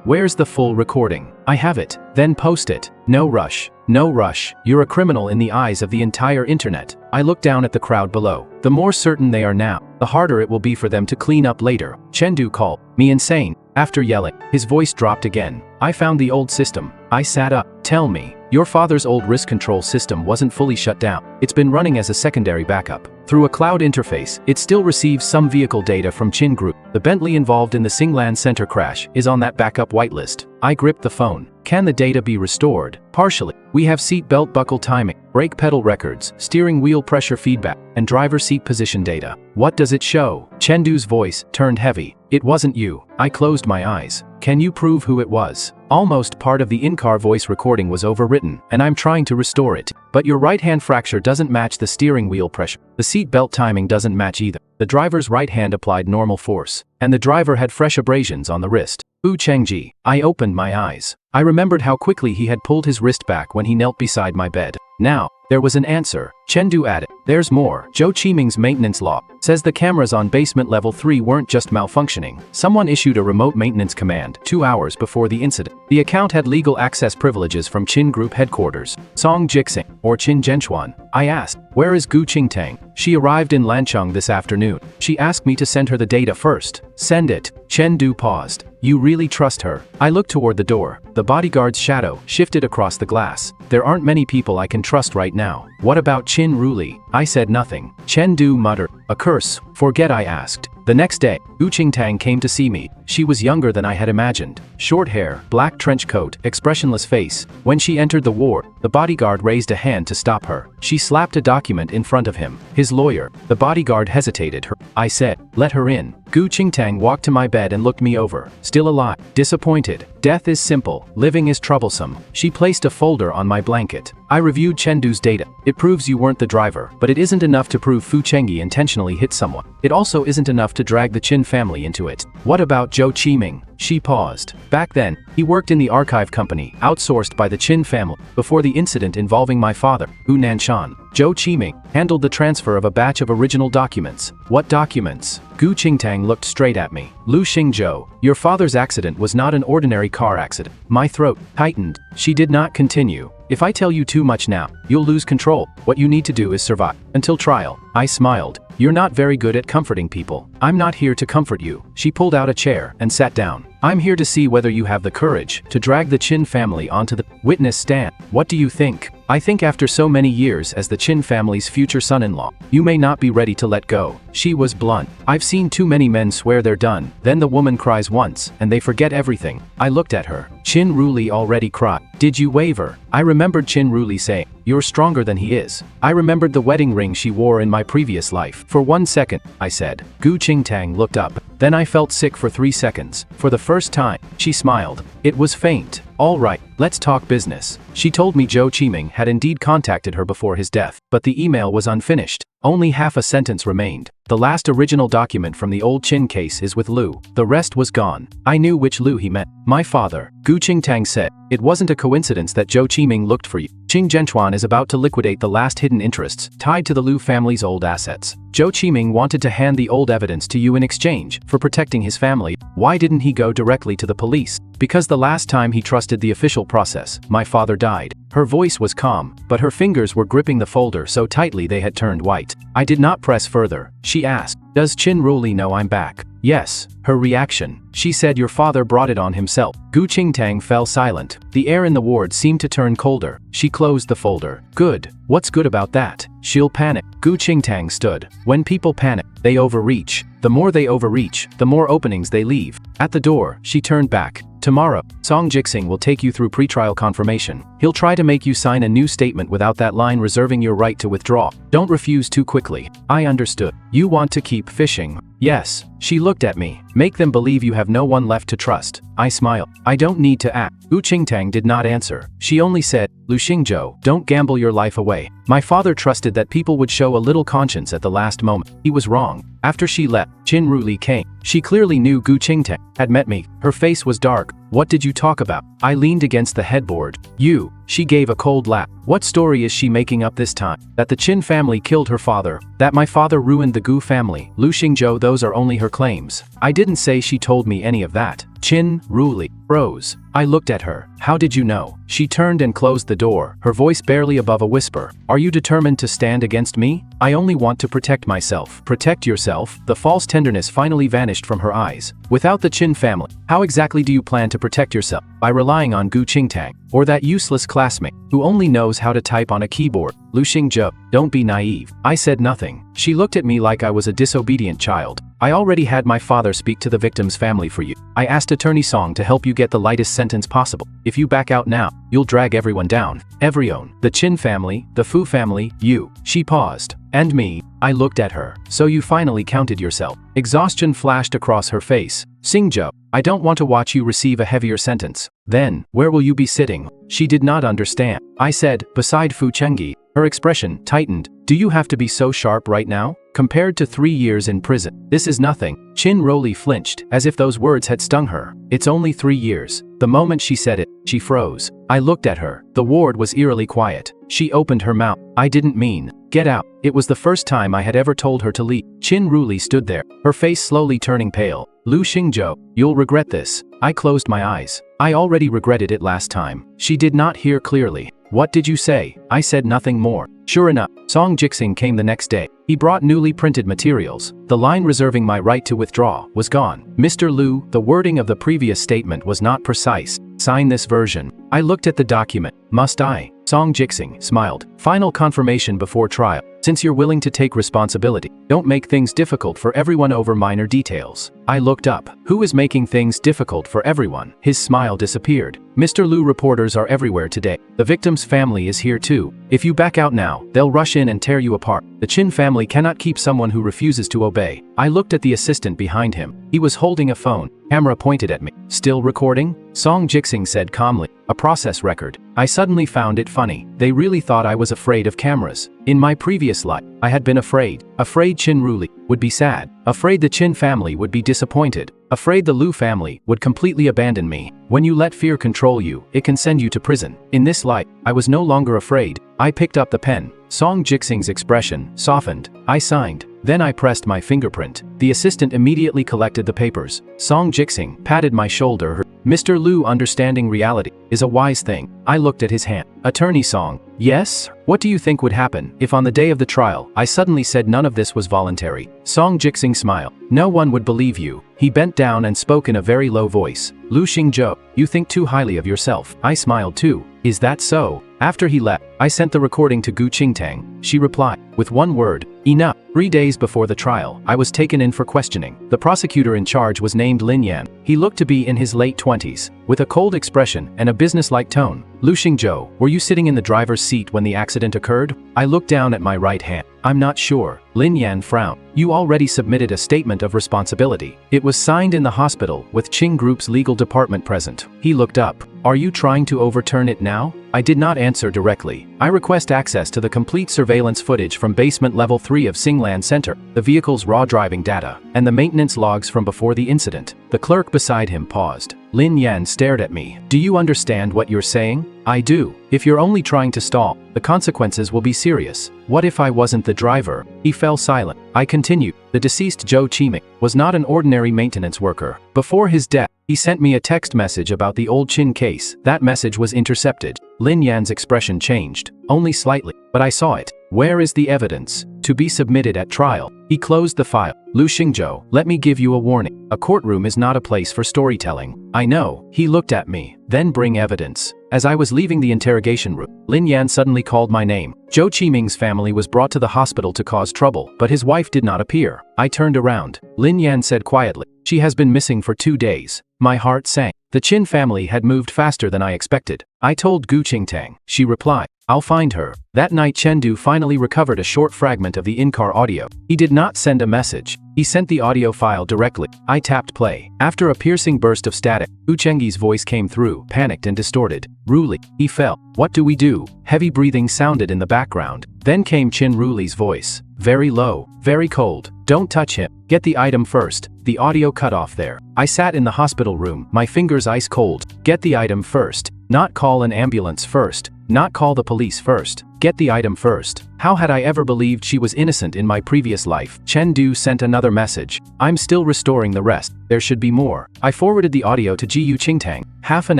Where's the full recording? I have it. Then post it. No rush. No rush. You're a criminal in the eyes of the entire internet. I looked down at the crowd below. The more certain they are now, the harder it will be for them to clean up later. Chengdu called me insane. After yelling, his voice dropped again. I found the old system. I sat up. Tell me, your father's old risk control system wasn't fully shut down. It's been running as a secondary backup. Through a cloud interface, it still receives some vehicle data from Qin Group. The Bentley involved in the Singlan Center crash is on that backup whitelist. I gripped the phone. Can the data be restored? Partially. We have seat belt buckle timing, brake pedal records, steering wheel pressure feedback, and driver seat position data. What does it show? Chengdu's voice turned heavy. It wasn't you. I closed my eyes. Can you prove who it was? Almost part of the in-car voice recording was overwritten, and I'm trying to restore it. But your right-hand fracture doesn't match the steering wheel pressure. The seat belt timing doesn't match either. The driver's right hand applied normal force, and the driver had fresh abrasions on the wrist. Wu Chengji. I opened my eyes. I remembered how quickly he had pulled his wrist back when he knelt beside my bed. Now, there was an answer. Chengdu added, there's more. Zhou Qiming's maintenance log says the cameras on basement level 3 weren't just malfunctioning. Someone issued a remote maintenance command 2 hours before the incident. The account had legal access privileges from Qin Group headquarters. Song Jixing, or Qin Zhenchuan. I asked, where is Gu Qingtang? She arrived in Lancheng this afternoon. She asked me to send her the data first. Send it. Chengdu paused. You really trust her? I looked toward the door. The bodyguard's shadow shifted across the glass. There aren't many people I can trust right now. What about Qin Ruli? I said nothing. Chengdu muttered. A curse. Forget I asked. The next day, Gu Qingtang came to see me. She was younger than I had imagined. Short hair, black trench coat, expressionless face. When she entered the ward, the bodyguard raised a hand to stop her. She slapped a document in front of him. His lawyer. The bodyguard hesitated. I said, let her in. Gu Qingtang walked to my bed and looked me over. Still alive. Disappointed. Death is simple. Living is troublesome. She placed a folder on my blanket. I reviewed Chengdu's data. It proves you weren't the driver, but it isn't enough to prove Fu Chengyi intentionally hit someone. It also isn't enough to drag the Qin family into it. What about Zhou Qiming? She paused. Back then, he worked in the archive company, outsourced by the Qin family, before the incident involving my father, Hu Nanshan. Zhou Qiming handled the transfer of a batch of original documents. What documents? Gu Qingtang looked straight at me. Lu Xingzhou, your father's accident was not an ordinary car accident. My throat tightened. She did not continue. If I tell you too much now, you'll lose control. What you need to do is survive until trial. I smiled. You're not very good at comforting people. I'm not here to comfort you. She pulled out a chair and sat down. I'm here to see whether you have the courage to drag the Chin family onto the witness stand. What do you think? I think after so many years as the Chin family's future son-in-law, you may not be ready to let go. She was blunt. I've seen too many men swear they're done, then the woman cries once, and they forget everything. I looked at her. Chin Ruli already cried. Did you waver? I remembered Chin Ruli saying, "You're stronger than he is." I remembered the wedding ring she wore in my previous life. For 1 second, I said. Gu Qingtang looked up. Then I felt sick for 3 seconds. For the first time, she smiled. It was faint. All right, let's talk business. She told me Zhou Qiming had indeed contacted her before his death, but the email was unfinished. Only half a sentence remained. The last original document from the old Qin case is with Lu. The rest was gone. I knew which Lu he meant. My father, Gu Qingtang said. It wasn't a coincidence that Zhou Qiming looked for you. Qing Zhenchuan is about to liquidate the last hidden interests tied to the Lu family's old assets. Zhou Qiming wanted to hand the old evidence to you in exchange for protecting his family. Why didn't he go directly to the police? Because the last time he trusted the official process, my father died. Her voice was calm, but her fingers were gripping the folder so tightly they had turned white. I did not press further. She asked, "Does Chin Ruli know I'm back?" Yes. Her reaction. She said your father brought it on himself. Gu Qingtang fell silent. The air in the ward seemed to turn colder. She closed the folder. Good. What's good about that? She'll panic. Gu Qingtang stood. When people panic, they overreach. The more they overreach, the more openings they leave. At the door, she turned back. Tomorrow, Song Jixing will take you through pretrial confirmation. He'll try to make you sign a new statement without that line reserving your right to withdraw. Don't refuse too quickly. I understood. You want to keep fishing. Yes. She looked at me. Make them believe you have no one left to trust. I smiled. I don't need to act. Gu Qingtang did not answer. She only said, Lu Xingzhou, don't gamble your life away. My father trusted that people would show a little conscience at the last moment. He was wrong. After she left, Chin Ruli came. She clearly knew Gu Qingtang had met me. Her face was dark. What did you talk about? I leaned against the headboard. You. She gave a cold laugh. What story is she making up this time? That the Chin family killed her father. That my father ruined the Gu family. Lu Xingzhou, those are only her claims. I didn't say she told me any of that. Chin Ruli froze. I looked at her. How did you know? She turned and closed the door, her voice barely above a whisper. Are you determined to stand against me? I only want to protect myself. Protect yourself? The false tenderness finally vanished from her eyes. Without the Chin family, how exactly do you plan to protect yourself? By relying on Gu Qingtang, or that useless classmate, who only knows how to type on a keyboard. Lu Xingzhou, don't be naive. I said nothing. She looked at me like I was a disobedient child. I already had my father speak to the victim's family for you. I asked Attorney Song to help you get the lightest sentence possible. If you back out now, you'll drag everyone down. Everyone. The Chin family, the Fu family, you. She paused. And me. I looked at her. So you finally counted yourself. Exhaustion flashed across her face. Xingzhou, I don't want to watch you receive a heavier sentence. Then, where will you be sitting? She did not understand. I said, beside Fu Chengyi. Her expression tightened. Do you have to be so sharp right now? Compared to 3 years in prison, this is nothing. Chin Roli flinched, as if those words had stung her. It's only 3 years. The moment she said it, she froze. I looked at her. The ward was eerily quiet. She opened her mouth. I didn't mean. Get out. It was the first time I had ever told her to leave. Chin Ruli stood there, her face slowly turning pale. Lu Xingzhou, you'll regret this. I closed my eyes. I already regretted it last time. She did not hear clearly. What did you say? I said nothing more. Sure enough, Song Jixing came the next day. He brought newly printed materials. The line reserving my right to withdraw was gone. Mr. Lu, the wording of the previous statement was not precise. Sign this version. I looked at the document. Must I? Song Jixing smiled. Final confirmation before trial. Since you're willing to take responsibility, don't make things difficult for everyone over minor details. I looked up. Who is making things difficult for everyone? His smile disappeared. Mr. Lu, reporters are everywhere today. The victim's family is here too. If you back out now, they'll rush in and tear you apart. The Chin family cannot keep someone who refuses to obey. I looked at the assistant behind him. He was holding a phone. Camera pointed at me. Still recording? Song Jixing said calmly. A process record. I suddenly found it funny. They really thought I was afraid of cameras. In my previous life, I had been afraid. Afraid Chin Ruli would be sad. Afraid the Chin family would be disappointed. Afraid the Lu family would completely abandon me. When you let fear control you, it can send you to prison. In this light, I was no longer afraid. I picked up the pen. Song Jixing's expression softened. I signed. Then I pressed my fingerprint. The assistant immediately collected the papers. Song Jixing patted my shoulder. Mr. Lu, understanding reality is a wise thing. I looked at his hand. Attorney Song. Yes? What do you think would happen if on the day of the trial, I suddenly said none of this was voluntary? Song Jixing smiled. No one would believe you. He bent down and spoke in a very low voice. Lu Xingzhou, you think too highly of yourself. I smiled too. Is that so? After he left, I sent the recording to Gu Qingtang. She replied, with one word, enough. 3 days before the trial, I was taken in for questioning. The prosecutor in charge was named Lin Yan. He looked to be in his late 20s, with a cold expression and a businesslike tone. Lu Xingzhou, were you sitting in the driver's seat when the accident occurred? I looked down at my right hand. I'm not sure. Lin Yan frowned. You already submitted a statement of responsibility. It was signed in the hospital, with Qing Group's legal department present. He looked up. Are you trying to overturn it now? I did not answer directly. I request access to the complete surveillance footage from basement level 3 of Singland Center, the vehicle's raw driving data, and the maintenance logs from before the incident. The clerk beside him paused. Lin Yan stared at me. Do you understand what you're saying? I do. If you're only trying to stall, the consequences will be serious. What if I wasn't the driver? He fell silent. I continued. The deceased Zhou Qiming was not an ordinary maintenance worker. Before his death, he sent me a text message about the old Qin case. That message was intercepted. Lin Yan's expression changed. Only slightly, but I saw it. Where is the evidence? To be submitted at trial. He closed the file. Lu Xingzhou, let me give you a warning. A courtroom is not a place for storytelling. I know. He looked at me. Then bring evidence. As I was leaving the interrogation room, Lin Yan suddenly called my name. Zhou Qiming's family was brought to the hospital to cause trouble, but his wife did not appear. I turned around. Lin Yan said quietly, she has been missing for 2 days. My heart sank. The Qin family had moved faster than I expected. I told Gu Qingtang. She replied, I'll find her. That night Chengdu finally recovered a short fragment of the in-car audio. He did not send a message. He sent the audio file directly. I tapped play. After a piercing burst of static, Gu Chengyi's voice came through, panicked and distorted. Ruli, he fell. What do we do? Heavy breathing sounded in the background. Then came Qin Ruli's voice. Very low, very cold. Don't touch him. Get the item first. The audio cut off there. I sat in the hospital room, my fingers ice cold. Get the item first. Not call an ambulance first. Not call the police first. Get the item first. How had I ever believed she was innocent in my previous life? Chengdu sent another message. I'm still restoring the rest. There should be more. I forwarded the audio to Jiyu Qingtang. Half an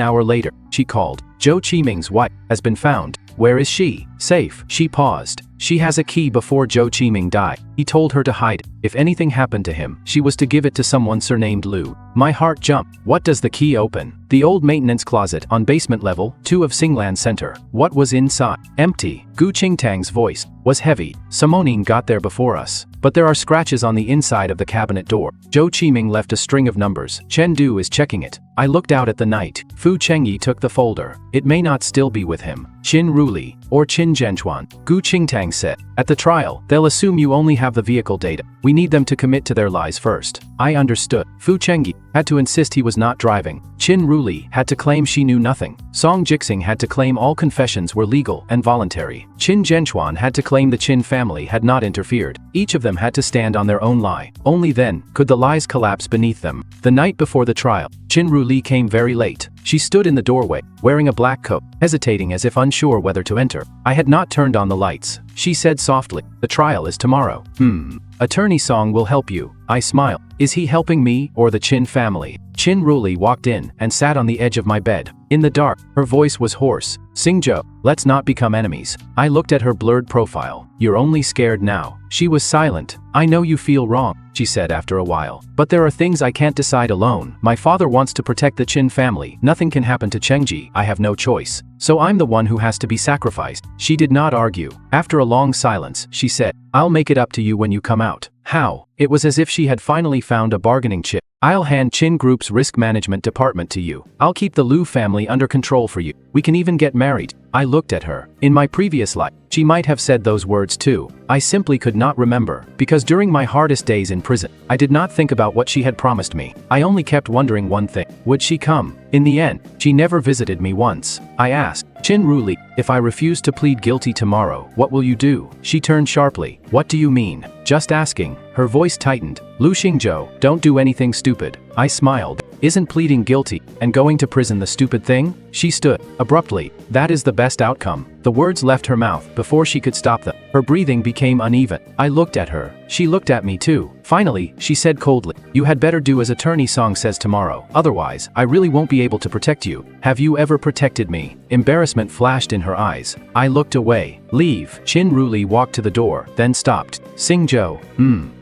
hour later, she called. Zhou Qiming's wife has been found. Where is she? Safe. She paused. She has a key before Zhou Qiming died. He told her to hide it. If anything happened to him, she was to give it to someone surnamed Lu. My heart jumped. What does the key open? The old maintenance closet on basement level 2 of Singland Center. What was inside? Empty. Gu Qingtang's voice was heavy. Simonin got there before us. But there are scratches on the inside of the cabinet door. Zhou Qiming left a string of numbers. Chengdu is checking it. I looked out at the night. Fu Chengyi took the folder. It may not still be with him. Qin Ruli, or Qin Zhenchuan. Gu Qingtang said. At the trial, they'll assume you only have the vehicle data. We need them to commit to their lies first. I understood. Fu Chengyi had to insist he was not driving. Qin Ruli had to claim she knew nothing. Song Jixing had to claim all confessions were legal and voluntary. Qin Zhenchuan had to claim the Qin family had not interfered. Each of them had to stand on their own lie. Only then could the lies collapse beneath them. The night before the trial, Qin Ruli came very late. She stood in the doorway, wearing a black coat, hesitating as if unsure whether to enter. I had not turned on the lights. She said softly, the trial is tomorrow. Attorney Song will help you. I smiled. Is he helping me or the Qin family? Qin Ruli walked in and sat on the edge of my bed. In the dark, her voice was hoarse. Xingzhou, let's not become enemies. I looked at her blurred profile. You're only scared now. She was silent. I know you feel wrong, she said after a while. But there are things I can't decide alone. My father wants to protect the Qin family. Nothing can happen to Chengji. I have no choice. So I'm the one who has to be sacrificed. She did not argue. After a long silence, she said, I'll make it up to you when you come out. How? It was as if she had finally found a bargaining chip. I'll hand Qin Group's risk management department to you. I'll keep the Lu family under control for you. We can even get married. I looked at her. In my previous life, she might have said those words too. I simply could not remember, because during my hardest days in prison, I did not think about what she had promised me. I only kept wondering one thing. Would she come? In the end, she never visited me once. I asked, Qin Ruli, if I refuse to plead guilty tomorrow, what will you do? She turned sharply. What do you mean? Just asking. Her voice tightened. Lu Xingzhou, don't do anything stupid. I smiled. Isn't pleading guilty and going to prison the stupid thing? She stood. Abruptly. That is the best outcome. The words left her mouth before she could stop them. Her breathing became uneven. I looked at her. She looked at me too. Finally, she said coldly, "You had better do as Attorney Song says tomorrow. Otherwise, I really won't be able to protect you. Have you ever protected me?" Embarrassment flashed in her eyes. I looked away. "Leave." Chin Ruli walked to the door, then stopped. "Sing-jo,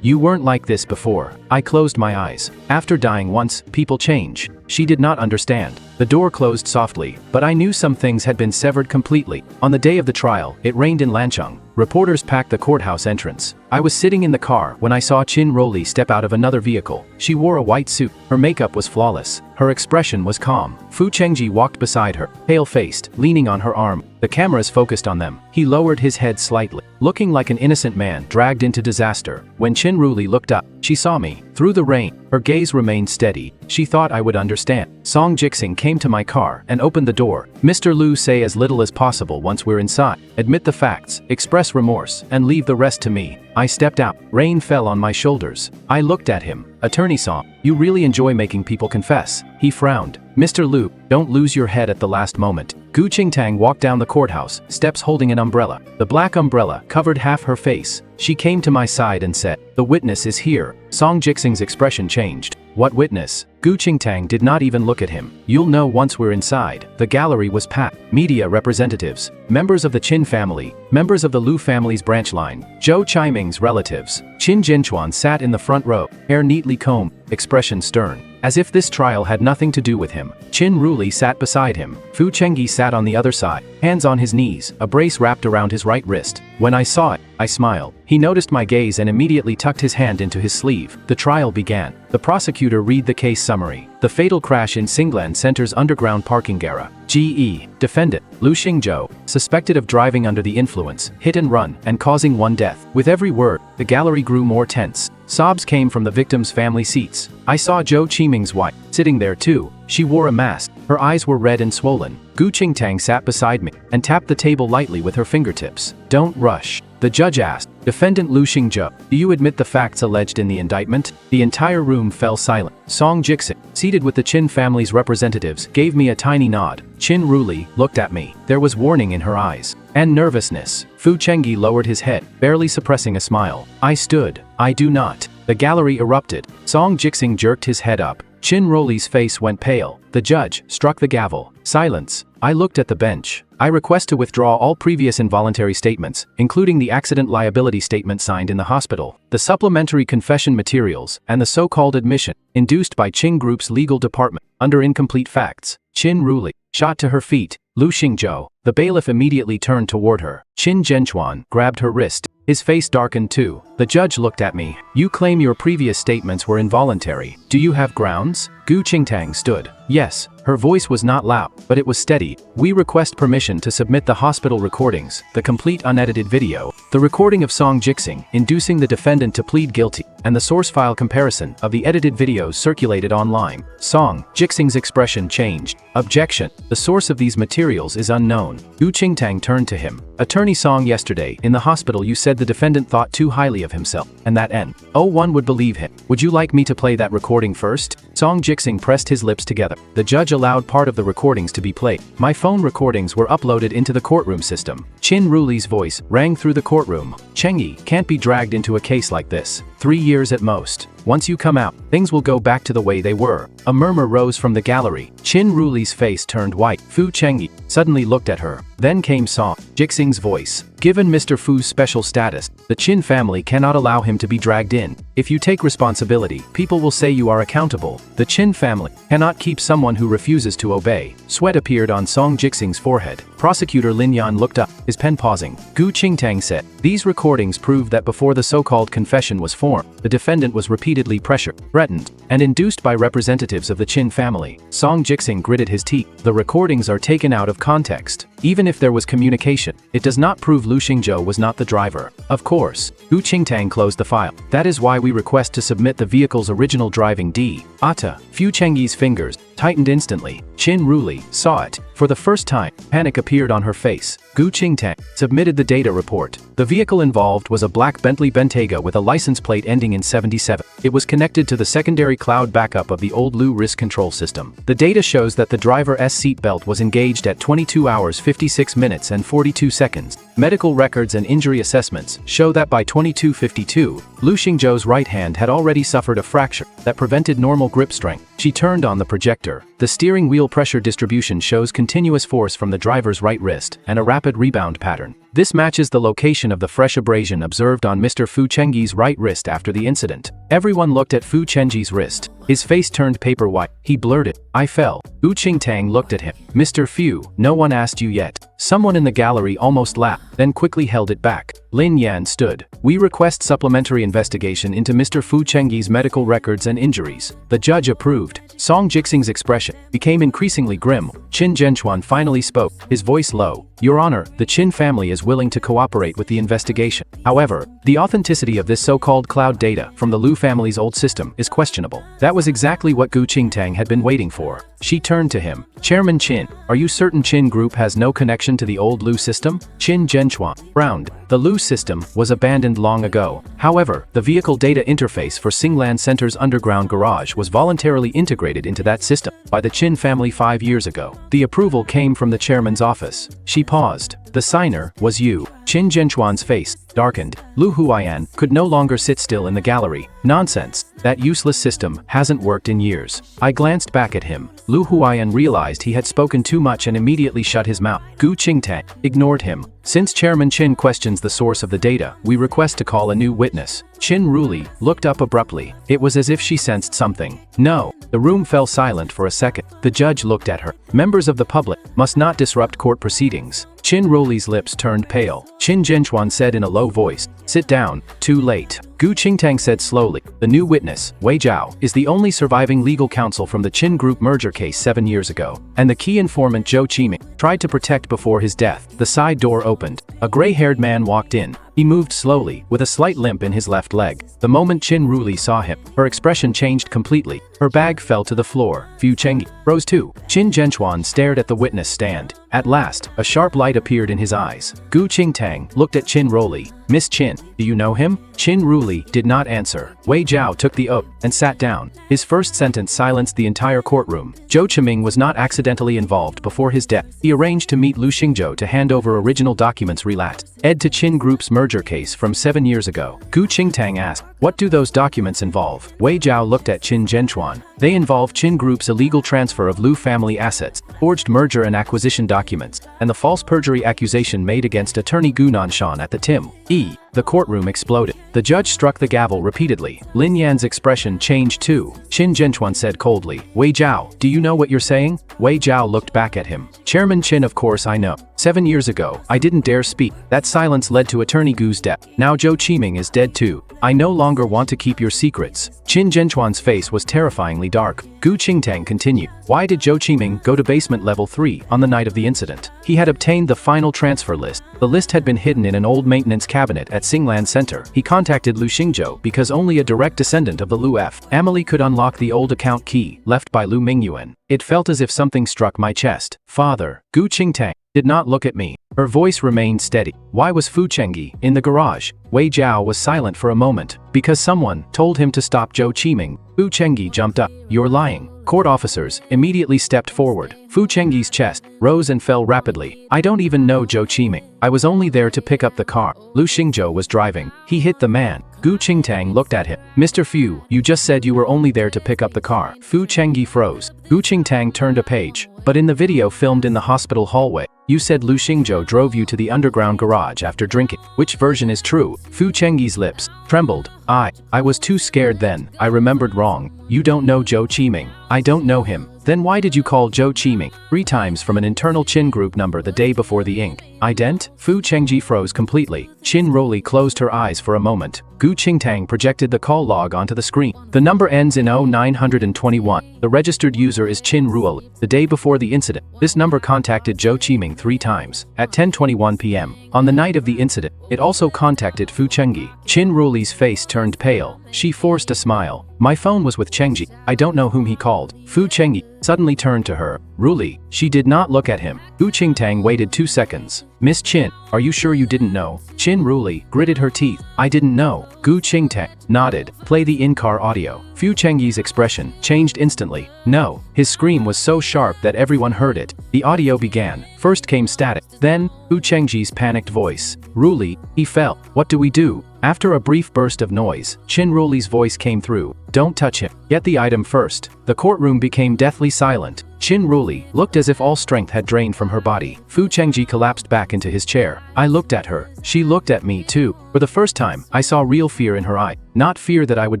you weren't like this before." I closed my eyes. After dying once, people change. She did not understand. The door closed softly, but I knew some things had been severed completely. On the day of the trial, it rained in Lancheng. Reporters packed the courthouse entrance. I was sitting in the car when I saw Chin Roli step out of another vehicle. She wore a white suit. Her makeup was flawless. Her expression was calm. Fu Chengji walked beside her, pale-faced, leaning on her arm. The cameras focused on them. He lowered his head slightly, looking like an innocent man dragged into disaster. When Chin Ruli looked up, she saw me. Through the rain, her gaze remained steady. She thought I would understand. Song Jixing came to my car and opened the door. "Mr. Lu, say as little as possible once we're inside. Admit the facts, express remorse, and leave the rest to me." I stepped out. Rain fell on my shoulders. I looked at him. "Attorney Song, you really enjoy making people confess." He frowned. "Mr. Lu, don't lose your head at the last moment." Gu Qingtang walked down the courthouse, steps holding an umbrella. The black umbrella covered half her face. She came to my side and said, "The witness is here." Song Jixing's expression changed. "What witness?" Gu Qingtang did not even look at him. "You'll know once we're inside." The gallery was packed. Media representatives, members of the Qin family, members of the Lu family's branch line, Zhou Chaiming's relatives. Qin Jinchuan sat in the front row, hair neatly combed, expression stern, as if this trial had nothing to do with him. Chin Ruli sat beside him. Fu Chengyi sat on the other side, hands on his knees, a brace wrapped around his right wrist. When I saw it, I smiled. He noticed my gaze and immediately tucked his hand into his sleeve. The trial began. The prosecutor read the case summary. The fatal crash in Singlan Center's underground parking garage. GE. Defendant, Lu Xingzhou, suspected of driving under the influence, hit and run, and causing one death. With every word, the gallery grew more tense. Sobs came from the victim's family seats. I saw Zhou Qiming's wife, sitting there too. She wore a mask. Her eyes were red and swollen. Gu Qingtang sat beside me, and tapped the table lightly with her fingertips. "Don't rush." The judge asked, "Defendant Lu Xingzhou, do you admit the facts alleged in the indictment?" The entire room fell silent. Song Jixin, seated with the Qin family's representatives, gave me a tiny nod. Qin Ruli looked at me. There was warning in her eyes. And nervousness. Fu Chengyi lowered his head, barely suppressing a smile. I stood. "I do not." The gallery erupted. Song Jixing jerked his head up. Qin Roli's face went pale. The judge struck the gavel. Silence. I looked at the bench. "I request to withdraw all previous involuntary statements, including the accident liability statement signed in the hospital, the supplementary confession materials, and the so-called admission, induced by Qing Group's legal department, under incomplete facts." Qin Ruli shot to her feet. Lu Xingzhou. The bailiff immediately turned toward her. Qin Zhenchuan grabbed her wrist. His face darkened too. The judge looked at me. "You claim your previous statements were involuntary. Do you have grounds?" Gu Qingtang stood. "Yes." Her voice was not loud, but it was steady. "We request permission to submit the hospital recordings, the complete unedited video, the recording of Song Jixing, inducing the defendant to plead guilty, and the source file comparison of the edited videos circulated online." Song Jixing's expression changed. "Objection. The source of these materials is unknown." Gu Qingtang turned to him. "Attorney Song, yesterday, in the hospital you said the defendant thought too highly of himself, and that one would believe him. Would you like me to play that recording first?" Song Jixing pressed his lips together. The judge allowed part of the recordings to be played. My phone recordings were uploaded into the courtroom system. Qin Ruli's voice rang through the courtroom. "Chengyi can't be dragged into a case like this. 3 years at most. Once you come out, things will go back to the way they were." A murmur rose from the gallery. Qin Ruli's face turned white. Fu Chengyi suddenly looked at her. Then came Song Jixing's voice. "Given Mr. Fu's special status, the Qin family cannot allow him to be dragged in. If you take responsibility, people will say you are accountable. The Qin family cannot keep someone who refuses to obey." Sweat appeared on Song Jixing's forehead. Prosecutor Lin Yan looked up, his pen pausing. Gu Qingtang said, "These recordings prove that before the so-called confession was formed, the defendant was repeatedly pressured, threatened, and induced by representatives of the Qin family." Song Jixing gritted his teeth. "The recordings are taken out of context. Even if there was communication, it does not prove Lu Xingzhou was not the driver." "Of course." Gu Qingtang closed the file. "That is why we request to submit the vehicle's original driving data." Fu Chengyi's fingers tightened instantly. Qin Ruli saw it. For the first time, panic appeared on her face. Gu Qingtang submitted the data report. The vehicle involved was a black Bentley Bentayga with a license plate ending in 77. It was connected to the secondary cloud backup of the old Lu risk control system. The data shows that the driver's seatbelt was engaged at 22 hours 56 minutes and 42 seconds. Medical records and injury assessments show that by 22:52, Lu Xingzhou's right hand had already suffered a fracture that prevented normal grip strength. She turned on the projector. The steering wheel pressure distribution shows continuous force from the driver's right wrist and a rapid rebound pattern. This matches the location of the fresh abrasion observed on Mr. Fu Chengyi's right wrist after the incident. Everyone looked at Fu Chengyi's wrist. His face turned paper white. He blurted, "I fell." Gu Qingtang looked at him. "Mr. Fu, no one asked you yet." Someone in the gallery almost laughed, then quickly held it back. Lin Yan stood. "We request supplementary investigation into Mr. Fu Chengyi's medical records and injuries." The judge approved. Song Jixing's expression became increasingly grim. Qin Zhenchuan finally spoke, his voice low. "Your Honor, the Qin family is willing to cooperate with the investigation. However, the authenticity of this so-called cloud data from the Lu family's old system is questionable." That was exactly what Gu Qingtang had been waiting for. She turned to him. "Chairman Qin, are you certain Qin Group has no connection to the old Lu system?" Qin Zhenchuan frowned. The Lu system was abandoned long ago. However, the vehicle data interface for Xinglan Center's underground garage was voluntarily integrated into that system by the Qin family 5 years ago. The approval came from the chairman's office. She paused. "The signer was you." Qin Zhenchuan's face darkened. Lu Huaiyan could no longer sit still in the gallery. "Nonsense. That useless system hasn't worked in years." I glanced back at him. Lu Huaiyan realized he had spoken too much and immediately shut his mouth. Gu Qingtang ignored him. "Since Chairman Qin questions the source of the data, we request to call a new witness." Qin Ruli looked up abruptly. It was as if she sensed something. "No." The room fell silent for a second. The judge looked at her. "Members of the public must not disrupt court proceedings." Qin Ruli's lips turned pale. Qin Zhenchuan said in a low voice, "Sit down. Too late." Gu Qingtang said slowly, "The new witness, Wei Zhao, is the only surviving legal counsel from the Qin Group merger case 7 years ago, and the key informant Zhou Qiming tried to protect before his death." The side door opened. A gray-haired man walked in. He moved slowly, with a slight limp in his left leg. The moment Qin Ruli saw him, her expression changed completely. Her bag fell to the floor. Fu Chengyi rose too. Qin Zhenchuan stared at the witness stand. At last, a sharp light appeared in his eyes. Gu Qingtang looked at Qin Ruli. "Miss Qin, do you know him?" Qin Ruli did not answer. Wei Zhao took the oath and sat down. His first sentence silenced the entire courtroom. Zhou Qiming was not accidentally involved before his death. He arranged to meet Lu Xingzhou to hand over original documents relat ed to Qin Group's merger case from 7 years ago. Gu Qingtang asked, "What do those documents involve?" Wei Zhao looked at Qin Zhenchuan. "They involve Qin Group's illegal transfer of Lu family assets, forged merger and acquisition documents, and the false perjury accusation made against attorney Gu Nanshan at the Tim. E." The courtroom exploded. The judge struck the gavel repeatedly. Lin Yan's expression changed too. Qin Zhenchuan said coldly, "Wei Zhao, do you know what you're saying?" Wei Zhao looked back at him. "Chairman Qin, of course I know. 7 years ago, I didn't dare speak. That silence led to attorney Gu's death. Now Zhou Qiming is dead too. I no longer want to keep your secrets." Qin Zhenchuan's face was terrifyingly dark. Gu Qingtang continued, "Why did Zhou Qiming go to basement level 3 on the night of the incident?" He had obtained the final transfer list. The list had been hidden in an old maintenance cabinet at Xinglan Center. He contacted Lu Xingzhou because only a direct descendant of the Lu family could unlock the old account key left by Lu Mingyuan. It felt as if something struck my chest. "Father." Gu Qingtang did not look at me. Her voice remained steady. "Why was Fu Chengyi in the garage?" Wei Zhao was silent for a moment. "Because someone told him to stop Zhou Qiming." Fu Chengyi jumped up. "You're lying." Court officers immediately stepped forward. Fu Chengyi's chest rose and fell rapidly. "I don't even know Zhou Qiming. I was only there to pick up the car. Lu Xingzhou was driving. He hit the man." Gu Qingtang looked at him. "Mr. Fu, you just said you were only there to pick up the car." Fu Chengyi froze. Gu Qingtang turned a page. "But in the video filmed in the hospital hallway, you said Lu Xingzhou drove you to the underground garage after drinking. Which version is true?" Fu Chengyi's lips trembled. I was too scared then. I remembered wrong. You don't know Zhou Qiming." "I don't know him." "Then why did you call Zhou Qiming 3 times from an internal Qin Group number the day before the ink?" "Ident?" Fu Chengyi froze completely. Qin Roli closed her eyes for a moment. Gu Qingtang projected the call log onto the screen. The number ends in 0921. The registered user is Qin Ruoli. The day before the incident, this number contacted Zhou Qiming 3 times, at 10:21 p.m. On the night of the incident, it also contacted Fu Chengyi. Qin Ruoli's face turned pale. She forced a smile. "My phone was with Chengyi. I don't know whom he called." Fu Chengyi suddenly turned to her. Ruli. She did not look at him. Gu Qingtang waited 2 seconds. Miss Qin, are you sure you didn't know? Qin Ruli gritted her teeth. I didn't know. Gu Qingtang nodded. Play the in-car audio. Fu Chengyi's expression changed instantly. No. His scream was so sharp that everyone heard it. The audio began. First came static. Then, Fu Chengyi's panicked voice. Ruli, he fell. What do we do? After a brief burst of noise, Qin Ruli's voice came through. Don't touch him. Get the item first. The courtroom became deathly silent. Qin Ruli looked as if all strength had drained from her body. Fu Chengji collapsed back into his chair. I looked at her. She looked at me too. For the first time, I saw real fear in her eye. Not fear that I would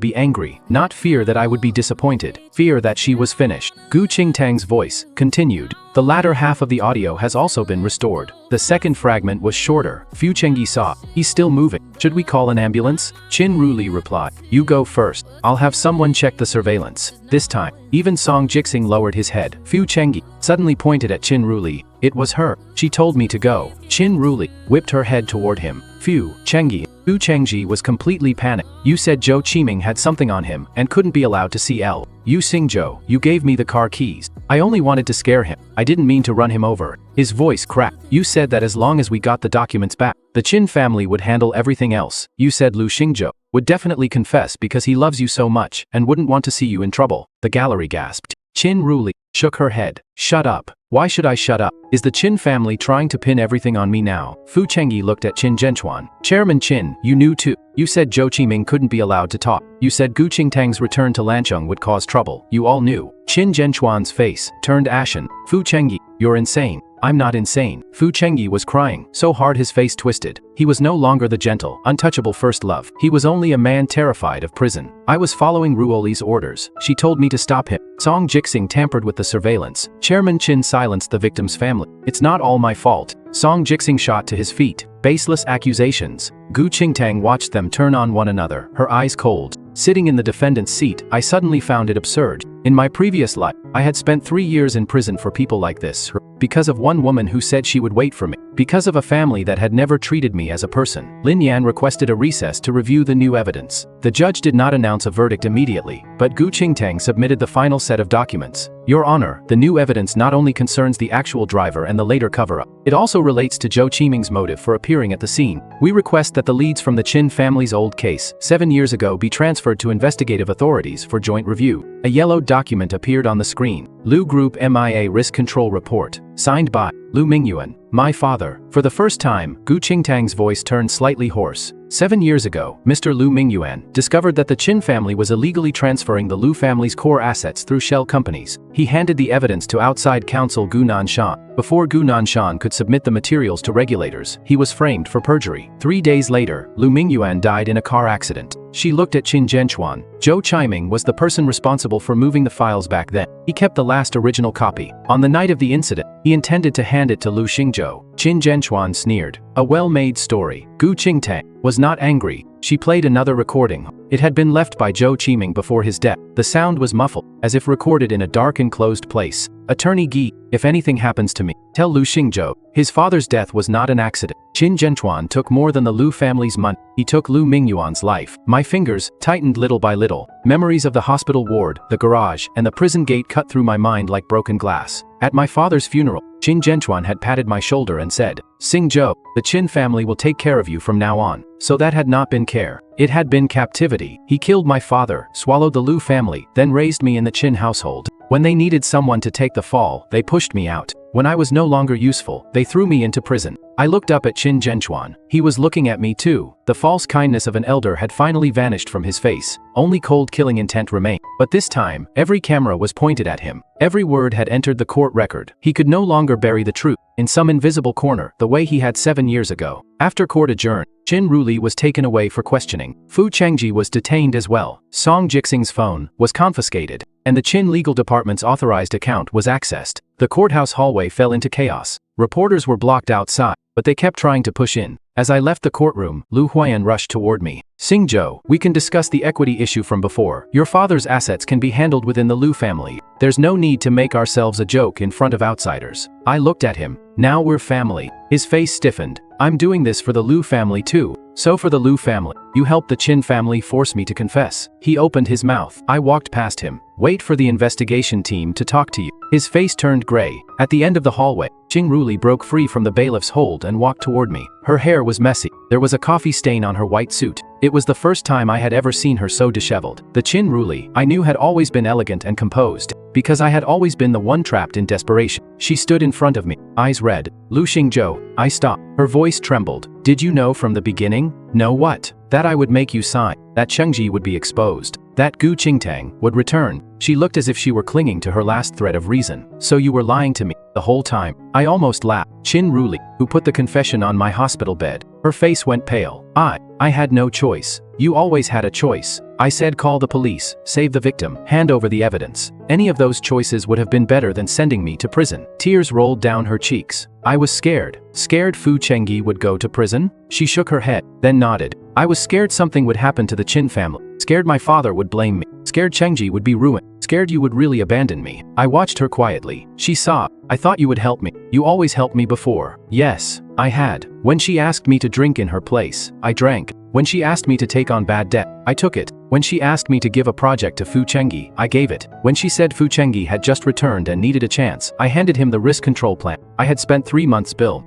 be angry. Not fear that I would be disappointed. Fear that she was finished. Gu Qingtang's voice continued. The latter half of the audio has also been restored. The second fragment was shorter. Fu Chengyi saw. He's still moving. Should we call an ambulance? Qin Ruli replied. You go first. I'll have someone check the surveillance. This time, even Song Jixing lowered his head. Fu Chengyi suddenly pointed at Qin Ruli. It was her. She told me to go. Qin Ruli whipped her head toward him. Fu Chengji was completely panicked. You said Zhou Qiming had something on him and couldn't be allowed to see L. You Xingzhou, you gave me the car keys. I only wanted to scare him. I didn't mean to run him over. His voice cracked. You said that as long as we got the documents back, the Qin family would handle everything else. You said Lu Xingzhou would definitely confess because he loves you so much and wouldn't want to see you in trouble. The gallery gasped. Qin Ruli shook her head. Shut up. Why should I shut up? Is the Qin family trying to pin everything on me now? Fu Chengyi looked at Qin Zhenchuan. Chairman Qin, you knew too. You said Zhou Qiming couldn't be allowed to talk. You said Gu Qingtang's return to Lancheng would cause trouble. You all knew. Qin Zhenchuan's face turned ashen. Fu Chengyi, you're insane. I'm not insane. Fu Chengyi was crying, so hard his face twisted. He was no longer the gentle, untouchable first love. He was only a man terrified of prison. I was following Ruoli's orders. She told me to stop him. Song Jixing tampered with the surveillance. Chairman Qin silenced the victim's family. It's not all my fault. Song Jixing shot to his feet. Baseless accusations. Gu Qingtang watched them turn on one another, her eyes cold. Sitting in the defendant's seat, I suddenly found it absurd. In my previous life, I had spent 3 years in prison for people like this. Because of one woman who said she would wait for me. Because of a family that had never treated me as a person. Lin Yan requested a recess to review the new evidence. The judge did not announce a verdict immediately, but Gu Qingtang submitted the final set of documents. Your Honor, the new evidence not only concerns the actual driver and the later cover-up, it also relates to Zhou Qiming's motive for appearing at the scene. We request that the leads from the Qin family's old case, 7 years ago, be transferred to investigative authorities for joint review. A yellow document appeared on the screen. Lu Group MIA Risk Control Report. Signed by Lu Mingyuan, my father. For the first time, Gu Qingtang's voice turned slightly hoarse. 7 years ago, Mr. Lu Mingyuan discovered that the Qin family was illegally transferring the Lu family's core assets through shell companies. He handed the evidence to outside counsel Gu Nanshan. Before Gu Nanshan could submit the materials to regulators, he was framed for perjury. 3 days later, Lu Mingyuan died in a car accident. She looked at Qin Zhenchuan. Zhou Qiming was the person responsible for moving the files back then. He kept the last original copy. On the night of the incident, he intended to hand it to Lu Xingzhou. Qin Zhenchuan sneered. A well-made story. Gu Qingtang was not angry. She played another recording. It had been left by Zhou Qiming before his death. The sound was muffled, as if recorded in a dark enclosed place. Attorney Gi, if anything happens to me, tell Lu Xingzhou. His father's death was not an accident. Qin Zhenchuan took more than the Lu family's money. He took Lu Mingyuan's life. My fingers tightened little by little. Memories of the hospital ward, the garage, and the prison gate cut through my mind like broken glass. At my father's funeral, Qin Zhenchuan had patted my shoulder and said, Xingzhou, the Qin family will take care of you from now on. So that had not been care. It had been captivity. He killed my father, swallowed the Lu family, then raised me in the Qin household. When they needed someone to take the fall, they pushed me out. When I was no longer useful, they threw me into prison. I looked up at Qin Zhenchuan. He was looking at me too. The false kindness of an elder had finally vanished from his face. Only cold killing intent remained. But this time, every camera was pointed at him. Every word had entered the court record. He could no longer bury the truth in some invisible corner, the way he had 7 years ago. After court adjourned, Qin Ruli was taken away for questioning. Fu Chengji was detained as well. Song Jixing's phone was confiscated, and the Qin legal department's authorized account was accessed. The courthouse hallway fell into chaos. Reporters were blocked outside, but they kept trying to push in. As I left the courtroom, Lu Huayan rushed toward me. Xingzhou, we can discuss the equity issue from before. Your father's assets can be handled within the Lu family. There's no need to make ourselves a joke in front of outsiders. I looked at him. Now we're family. His face stiffened. I'm doing this for the Lu family too. So for the Liu family, you helped the Qin family force me to confess. He opened his mouth. I walked past him. Wait for the investigation team to talk to you. His face turned gray. At the end of the hallway, Qing Ruli broke free from the bailiff's hold and walked toward me. Her hair was messy. There was a coffee stain on her white suit. It was the first time I had ever seen her so disheveled. The Qin Ruli I knew had always been elegant and composed, because I had always been the one trapped in desperation. She stood in front of me, eyes red. Lu Xingzhou. I stopped. Her voice trembled. Did you know from the beginning? Know what? That I would make you sign. That Chengji would be exposed. That Gu Qingtang would return. She looked as if she were clinging to her last thread of reason. So you were lying to me the whole time. I almost laughed. Qin Ruli, who put the confession on my hospital bed. Her face went pale. I had no choice. You always had a choice. I said call the police, save the victim, hand over the evidence. Any of those choices would have been better than sending me to prison. Tears rolled down her cheeks. I was scared. Scared Fu Chengyi would go to prison? She shook her head, then nodded. I was scared something would happen to the Qin family. Scared my father would blame me. Scared Chengji would be ruined. Scared you would really abandon me. I watched her quietly. She sobbed. I thought you would help me. You always helped me before. Yes, I had. When she asked me to drink in her place, I drank. When she asked me to take on bad debt, I took it. When she asked me to give a project to Fu Chengyi, I gave it. When she said Fu Chengyi had just returned and needed a chance, I handed him the risk control plan. I had spent 3 months' bill.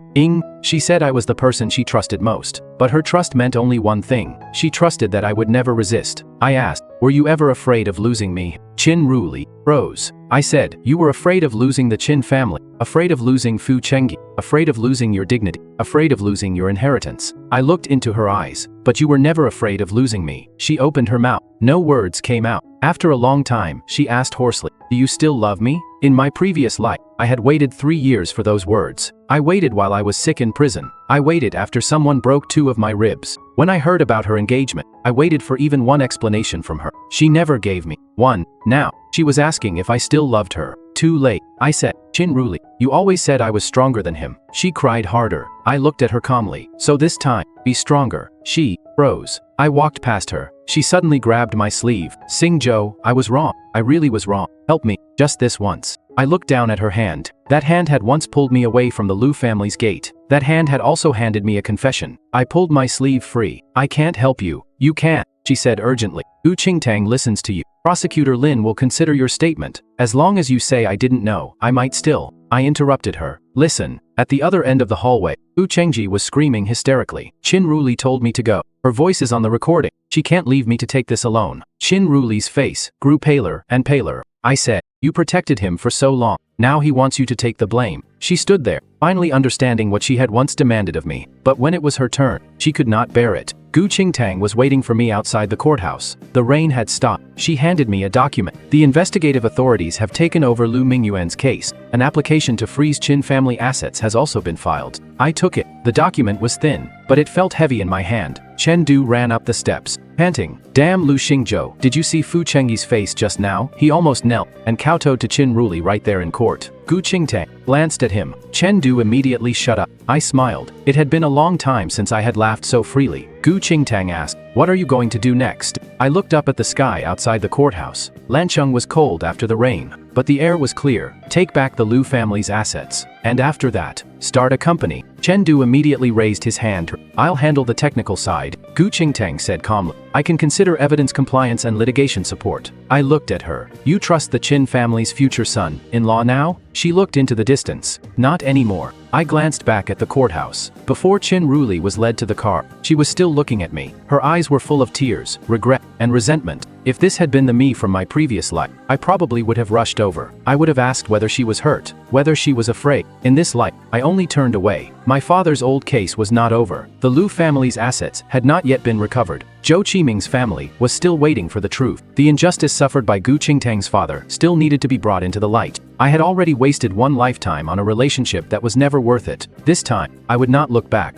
She said I was the person she trusted most. But her trust meant only one thing. She trusted that I would never resist. I asked, were you ever afraid of losing me? Qin Ruli froze. I said, you were afraid of losing the Qin family, afraid of losing Fu Chengyi, afraid of losing your dignity, afraid of losing your inheritance. I looked into her eyes. But you were never afraid of losing me. She opened her mouth. No words came out. After a long time, she asked hoarsely, do you still love me? In my previous life, I had waited 3 years for those words. I waited while I was sick in prison. I waited after someone broke 2 of my ribs. When I heard about her engagement, I waited for even one explanation from her. She never gave me one. Now, she was asking if I still loved her. Too late. I said, Qin Ruli, you always said I was stronger than him. She cried harder. I looked at her calmly. So this time, be stronger. She froze. I walked past her. She suddenly grabbed my sleeve. Xingzhou, I was wrong. I really was wrong. Help me, just this once. I looked down at her hand. That hand had once pulled me away from the Liu family's gate. That hand had also handed me a confession. I pulled my sleeve free. I can't help you. You can't, she said urgently. Gu Qingtang listens to you. Prosecutor Lin will consider your statement. As long as you say I didn't know, I might still. I interrupted her. Listen. At the other end of the hallway, Fu Chengji was screaming hysterically. Qin Ruli told me to go. Her voice is on the recording. She can't leave me to take this alone. Qin Ruli's face grew paler and paler. I said, you protected him for so long. Now he wants you to take the blame. She stood there, finally understanding what she had once demanded of me. But when it was her turn, she could not bear it. Gu Qingtang was waiting for me outside the courthouse. The rain had stopped. She handed me a document. The investigative authorities have taken over Lu Mingyuan's case. An application to freeze Qin family assets has also been filed. I took it. The document was thin, but it felt heavy in my hand. Chen Du ran up the steps, panting. Damn Lu Xingzhou, did you see Fu Chengyi's face just now? He almost knelt and kowtowed to Qin Ruli right there in court. Gu Qingtang glanced at him. Chen Du immediately shut up. I smiled. It had been a long time since I had laughed so freely. Gu Qingtang asked, what are you going to do next? I looked up at the sky outside the courthouse. Lancheng was cold after the rain, but the air was clear. Take back the Liu family's assets. And after that, start a company. Chen Du immediately raised his hand. I'll handle the technical side, Gu Qingtang said calmly. I can consider evidence compliance and litigation support. I looked at her. You trust the Qin family's future son-in-law now? She looked into the distance. Not anymore. I glanced back at the courthouse. Before Qin Ruli was led to the car, she was still looking at me. Her eyes were full of tears, regret, and resentment. If this had been the me from my previous life, I probably would have rushed over. I would have asked whether she was hurt, whether she was afraid. In this life, I only turned away. My father's old case was not over. The Liu family's assets had not yet been recovered. Zhou Qiming's family was still waiting for the truth. The injustice suffered by Gu Qingtang's father still needed to be brought into the light. I had already wasted one lifetime on a relationship that was never worth it. This time, I would not look back.